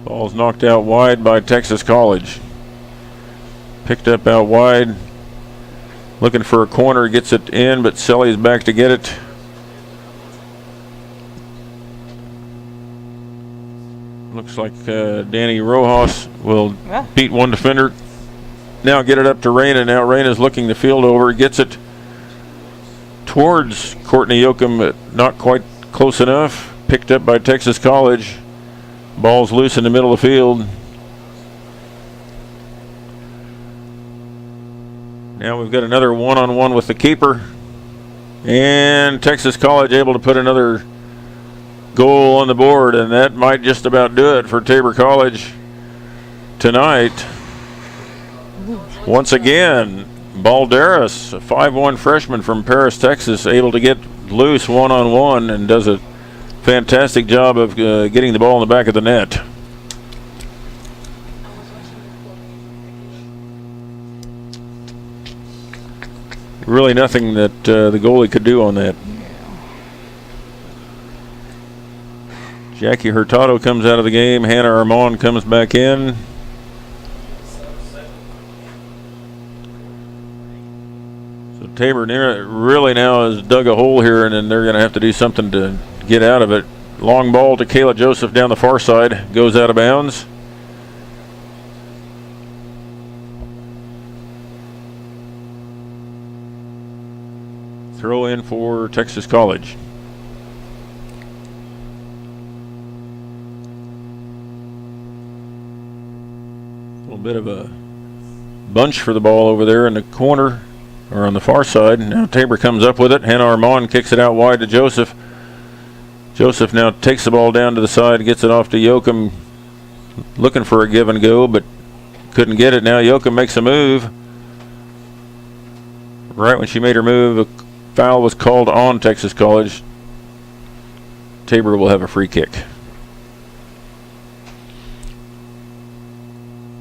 Ball's knocked out wide by Texas College. Picked up out wide. Looking for a corner, gets it in, but Selly's back to get it. Looks like Danny Rojas will beat one defender. Now get it up to Reyna. Now Reyna's looking the field over. Gets it towards Courtney Yoakum, but not quite close enough. Picked up by Texas College. Ball's loose in the middle of the field. Now we've got another one-on-one with the keeper. And Texas College able to put another goal on the board, and that might just about do it for Tabor College tonight. Once again, Balderas, a 5'1" freshman from Paris, Texas, able to get loose one-on-one and does a fantastic job of getting the ball in the back of the net. Really nothing that the goalie could do on that. Jackie Hurtado comes out of the game. Hannah Armand comes back in. So Tabor really now has dug a hole here, and then they're going to have to do something to get out of it. Long ball to Kayla Joseph down the far side. Goes out of bounds. Throw in for Texas College. A little bit of a bunch for the ball over there in the corner, or on the far side. Now Tabor comes up with it. Hannah Armand kicks it out wide to Joseph. Joseph now takes the ball down to the side, gets it off to Yoakum, looking for a give and go, but couldn't get it. Now Yoakum makes a move. Right when she made her move, a foul was called on Texas College. Tabor will have a free kick.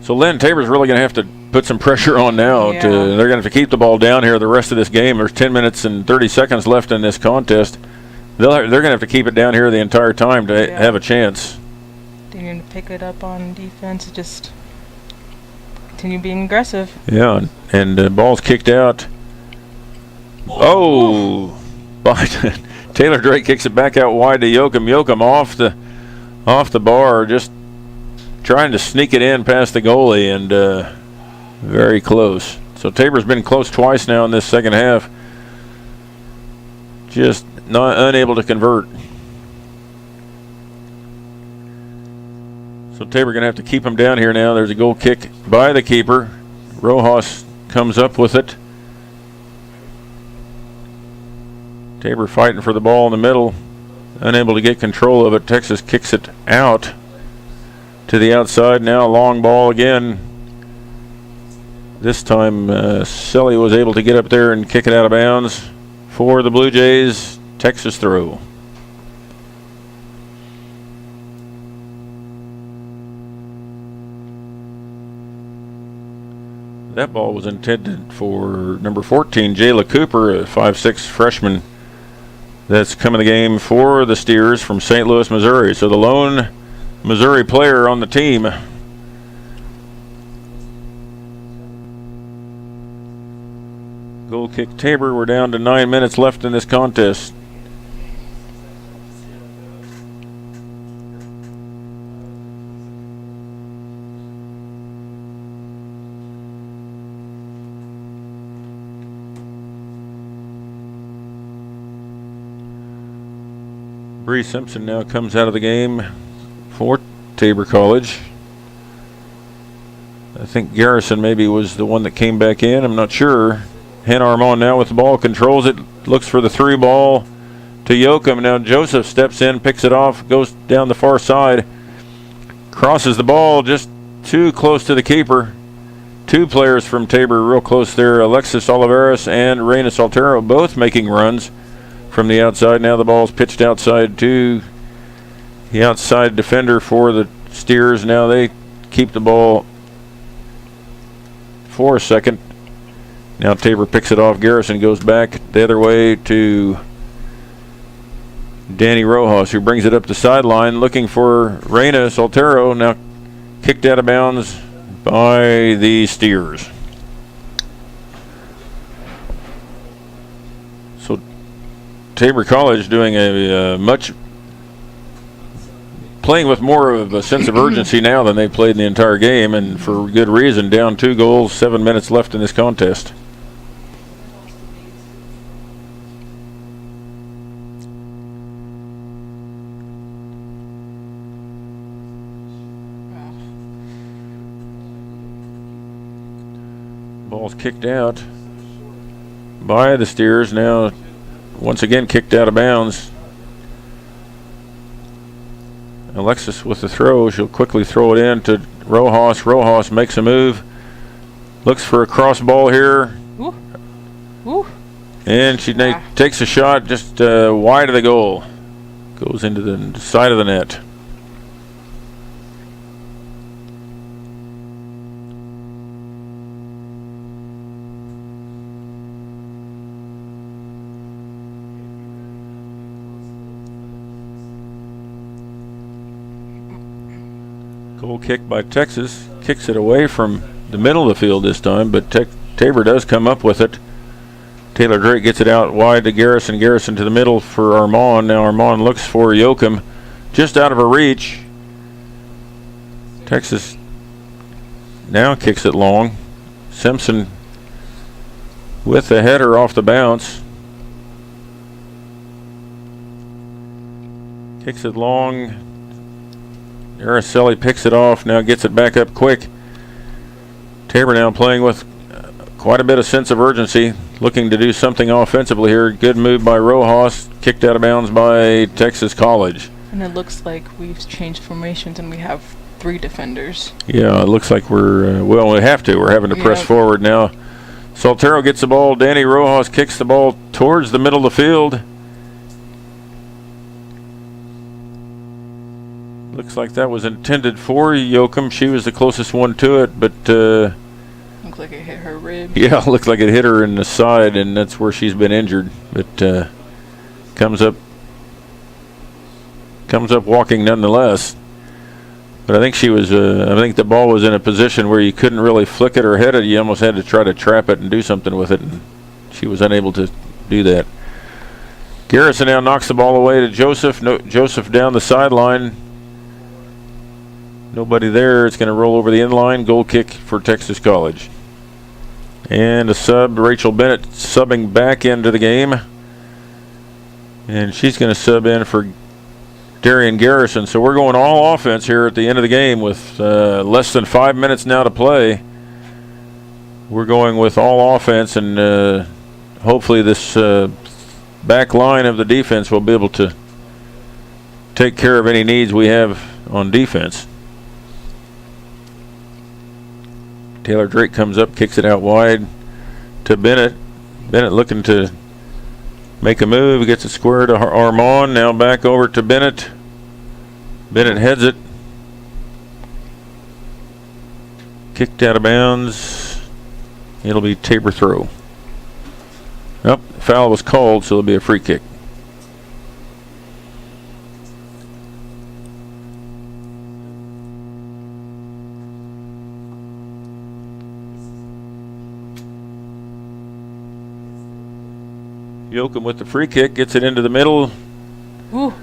So Lynn, Tabor's really going to have to put some pressure on now. Yeah. They're going to have to keep the ball down here the rest of this game. There's 10 minutes and 30 seconds left in this contest. They're going to have to keep it down here the entire time to have a chance. They're going to pick it up on defense, just continue being aggressive. Yeah, and ball's kicked out. Oh, but Taylor Drake kicks it back out wide to Yoakum. Yoakum off the bar, just trying to sneak it in past the goalie, and very close. So Tabor's been close twice now in this second half. Just unable to convert. So Tabor going to have to keep him down here now. There's a goal kick by the keeper. Rojas comes up with it. Tabor fighting for the ball in the middle, unable to get control of it. Texas kicks it out to the outside. Now long ball again. This time Selly was able to get up there and kick it out of bounds for the Blue Jays. Texas throw. That ball was intended for number 14, Jayla Cooper, a 5'6" freshman that's come in the game for the Steers from St. Louis, Missouri. So the lone Missouri player on the team. Goal kick Tabor. We're down to 9 minutes left in this contest. Bree Simpson now comes out of the game for Tabor College. I think Garrison maybe was the one that came back in. I'm not sure. Hannah Armand now with the ball, controls it, looks for the 3 ball to Yoakum. Now Joseph steps in, picks it off, goes down the far side, crosses the ball just too close to the keeper. 2 players from Tabor real close there, Alexis Oliveras and Reina Soltero, both making runs from the outside. Now the ball's pitched outside to the outside defender for the Steers. Now they keep the ball for a second. Now Tabor picks it off. Garrison goes back the other way to Danny Rojas, who brings it up the sideline looking for Reina Soltero. Now kicked out of bounds by the Steers. So Tabor College doing a playing with more of a sense of urgency now than they played in the entire game, and for good reason. Down 2 goals, 7 minutes left in this contest. Ball's kicked out by the Steers. Now once again kicked out of bounds. Alexis with the throw. She'll quickly throw it in to Rojas. Rojas makes a move. Looks for a cross ball here. Ooh. Ooh. And she takes a shot just wide of the goal. Goes into the side of the net. Goal kick by Texas. Kicks it away from the middle of the field this time, but Tabor does come up with it. Taylor Drake gets it out wide to Garrison. Garrison to the middle for Armand. Now Armand looks for Yoakum, just out of her reach. Texas now kicks it long. Simpson with the header off the bounce. Kicks it long. Araceli picks it off, now gets it back up quick. Tabor now playing with quite a bit of sense of urgency, looking to do something offensively here. Good move by Rojas, kicked out of bounds by Texas College. And it looks like we've changed formations and we have 3 defenders. Yeah, it looks like we're, well, we have to. We're having to press forward now. Soltero gets the ball. Danny Rojas kicks the ball towards the middle of the field. Looks like that was intended for Yoakum. She was the closest one to it, but looks like it hit her rib. Yeah, looked like it hit her in the side, and that's where she's been injured. But comes up walking nonetheless. But I think she was. I think the ball was in a position where you couldn't really flick it or hit it. You almost had to try to trap it and do something with it, and she was unable to do that. Garrison now knocks the ball away to Joseph. Joseph down the sideline. Nobody there. It's going to roll over the inline. Goal kick for Texas College. And a sub, Rachel Bennett subbing back into the game. And she's going to sub in for Darian Garrison. So we're going all offense here at the end of the game with less than 5 minutes now to play. We're going with all offense, and hopefully this back line of the defense will be able to take care of any needs we have on defense. Taylor Drake comes up, kicks it out wide to Bennett. Bennett looking to make a move, gets it square to Armand. Now back over to Bennett. Bennett heads it. Kicked out of bounds. It'll be Tabor throw. Nope, foul was called, so it'll be a free kick. Yoakum with the free kick, gets it into the middle. Ooh.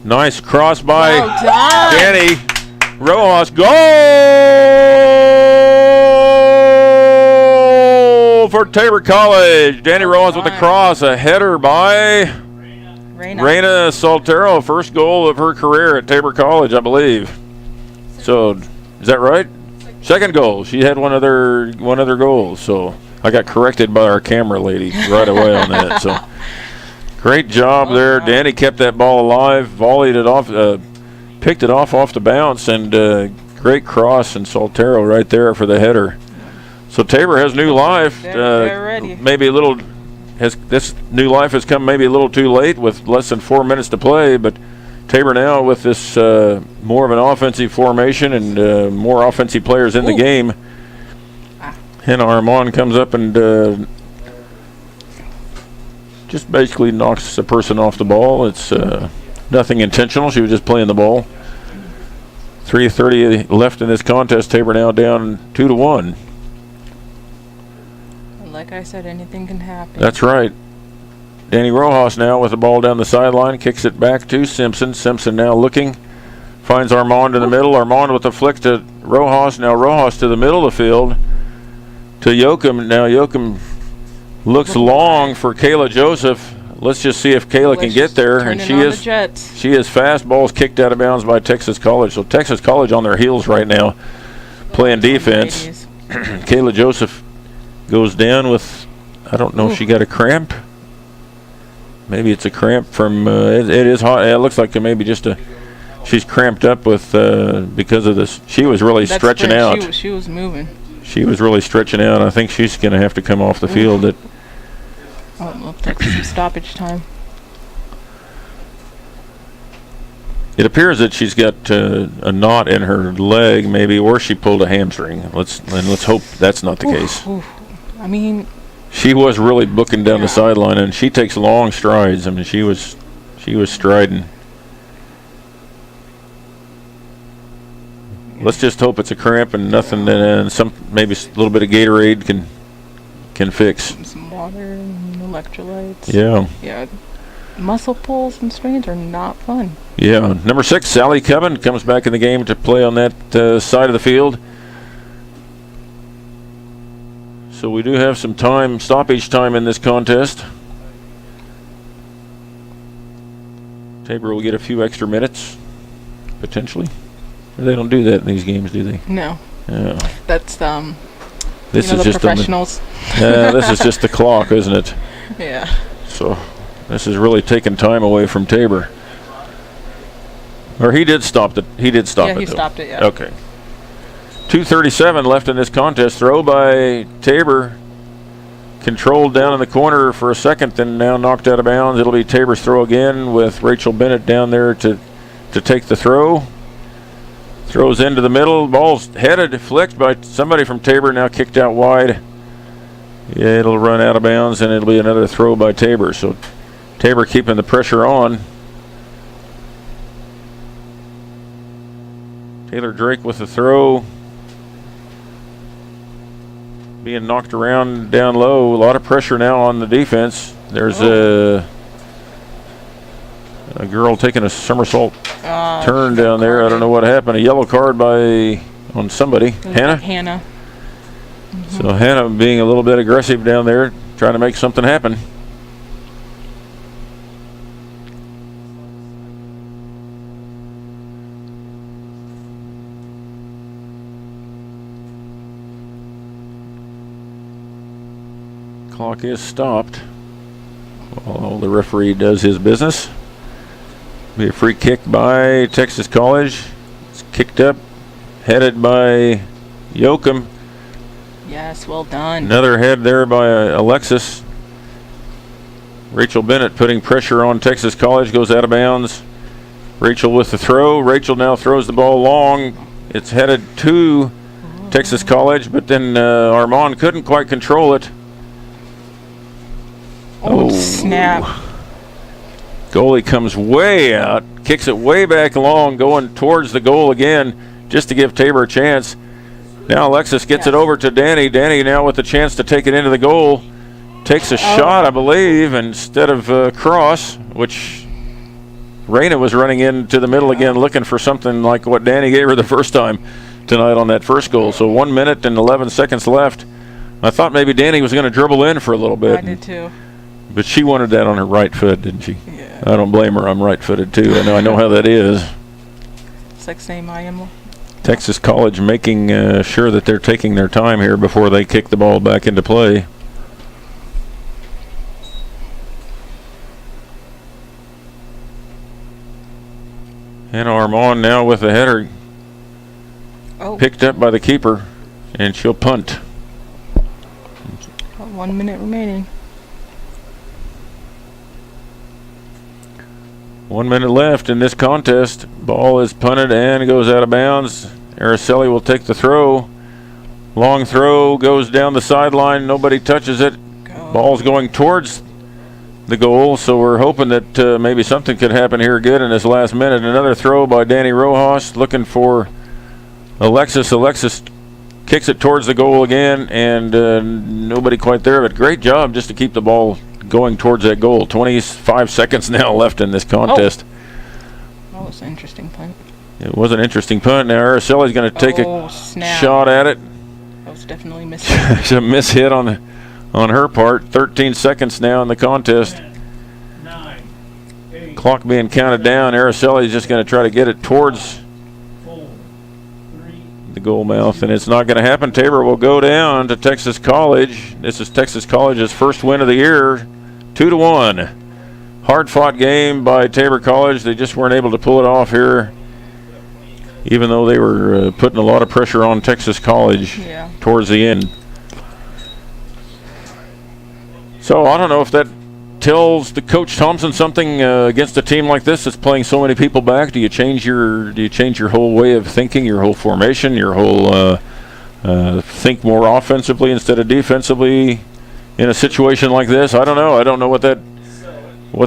Nice cross by Danny Rojas. Goal for Tabor College. Danny Rojas with the cross, a header by Reina Soltero. First goal of her career at Tabor College, I believe. So Is that right? Second goal. She had one other goal. So I got corrected by our camera lady right away on that. So great job there. Danny kept that ball alive, volleyed it off, picked it off the bounce, and great cross and Soltero right there for the header. So Tabor has new life. They're ready. Maybe a little. This new life has come maybe a little too late with less than 4 minutes to play, but Tabor now with this more of an offensive formation and more offensive players in the game. Hannah Armand comes up and just basically knocks the person off the ball. It's nothing intentional. She was just playing the ball. 3:30 left in this contest. Tabor now down 2-1. Like I said, anything can happen. That's right. Danny Rojas now with the ball down the sideline, kicks it back to Simpson. Simpson now looking, finds Armand in the middle. Armand with a flick to Rojas. Now Rojas to the middle of the field to Yoakum. Now Yoakum looks long for Kayla Joseph. Let's just see if Kayla can get there. And she is fast. Ball's kicked out of bounds by Texas College. So Texas College on their heels right now, playing defense. Kayla Joseph goes down with, I don't know if she got a cramp. Maybe it's a cramp from, it is hot. It looks like maybe just she's cramped up with, because of this. She was really stretching out. She was moving. She was really stretching out. I think she's going to have to come off the field. We'll take some stoppage time. It appears that she's got a knot in her leg, maybe, or she pulled a hamstring. Let's hope that's not the case. I mean, she was really booking down the sideline, and she takes long strides. I mean, she was striding. Let's just hope it's a cramp and nothing, and maybe a little bit of Gatorade can fix. Some water and electrolytes. Yeah. Yeah. Muscle pulls and strains are not fun. Yeah. Number 6, Sally Cubbin, comes back in the game to play on that side of the field. So we do have some time, stoppage time in this contest. Tabor will get a few extra minutes, potentially. They don't do that in these games, do they? No. Yeah. That's this is the just professionals. This is just the clock, isn't it? Yeah. So this is really taking time away from Tabor. Or he did stop it. He did stop it. Yeah, he though. stopped it. Yeah. Okay. 2:37 left in this contest. Throw by Tabor. Controlled down in the corner for a second, then now knocked out of bounds. It'll be Tabor's throw again with Rachel Bennett down there to take the throw. Throws into the middle. Ball's headed, flicked by somebody from Tabor, now kicked out wide. Yeah, it'll run out of bounds, and it'll be another throw by Tabor. So Tabor keeping the pressure on. Taylor Drake with the throw. Being knocked around down low. A lot of pressure now on the defense. There's a girl taking a somersault turn down there. I don't know what happened. A yellow card on somebody. Hannah? Hannah. So Hannah being a little bit aggressive down there, trying to make something happen. Clock is stopped while the referee does his business. Be a free kick by Texas College. It's kicked up, headed by Yoakum. Yes, well done. Another head there by Alexis. Rachel Bennett putting pressure on Texas College, goes out of bounds. Rachel with the throw. Rachel now throws the ball long. It's headed to Texas College, but then Armand couldn't quite control it. Oh, snap. Goalie comes way out, kicks it way back long, going towards the goal again, just to give Tabor a chance. Now Alexis gets it over to Danny. Danny now with the chance to take it into the goal. Takes a shot, I believe, instead of cross, which Raina was running into the middle again, looking for something like what Danny gave her the first time tonight on that first goal. So 1 minute and 11 seconds left. I thought maybe Danny was going to dribble in for a little bit. I did too. But she wanted that on her right foot, didn't she? Yeah. I don't blame her. I'm right-footed too. I know how that is. It's like saying I am Texas College making sure that they're taking their time here before they kick the ball back into play. And Armand now with the header picked up by the keeper, and she'll punt. 1 minute remaining. 1 minute left in this contest. Ball is punted and goes out of bounds. Araceli will take the throw. Long throw goes down the sideline. Nobody touches it. Ball's going towards the goal, so we're hoping that maybe something could happen here good in this last minute. Another throw by Danny Rojas looking for Alexis. Alexis kicks it towards the goal again, and nobody quite there. But great job just to keep the ball going towards that goal. 25 seconds now left in this contest. That was an interesting punt. It was an interesting punt. Now Araceli's going to take a shot at it. That was definitely missed. It's a miss hit on her part. 13 seconds now in the contest. 10, 9, 8, Clock being counted down. Araceli's just going to try to get it towards 4, 3, the goal mouth, and it's not going to happen. Tabor will go down to Texas College. This is Texas College's first win of the year, 2-1. Hard-fought game by Tabor College. They just weren't able to pull it off here, even though they were putting a lot of pressure on Texas College towards the end. So I don't know if that tells the Coach Thompson something against a team like this that's playing so many people back. Do you change your whole way of thinking, your whole formation, your whole think more offensively instead of defensively in a situation like this? I don't know. I don't know what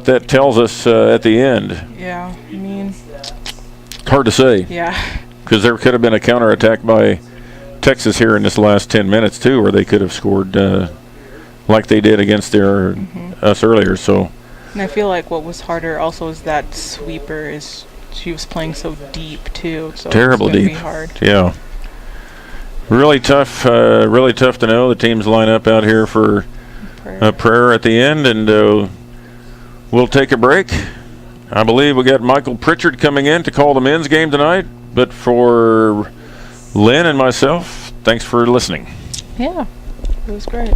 that tells us at the end. Yeah, I mean, it's hard to say. Yeah. Because there could have been a counterattack by Texas here in this last 10 minutes too, where they could have scored like they did against us earlier. So. And I feel like what was harder also is that sweeper she was playing so deep too. So terrible it's gonna deep. Be hard. Yeah. Really tough to know. The teams line up out here for a prayer at the end, and we'll take a break. I believe we got Michael Pritchard coming in to call the men's game tonight. But for Lynn and myself, thanks for listening. Yeah, it was great.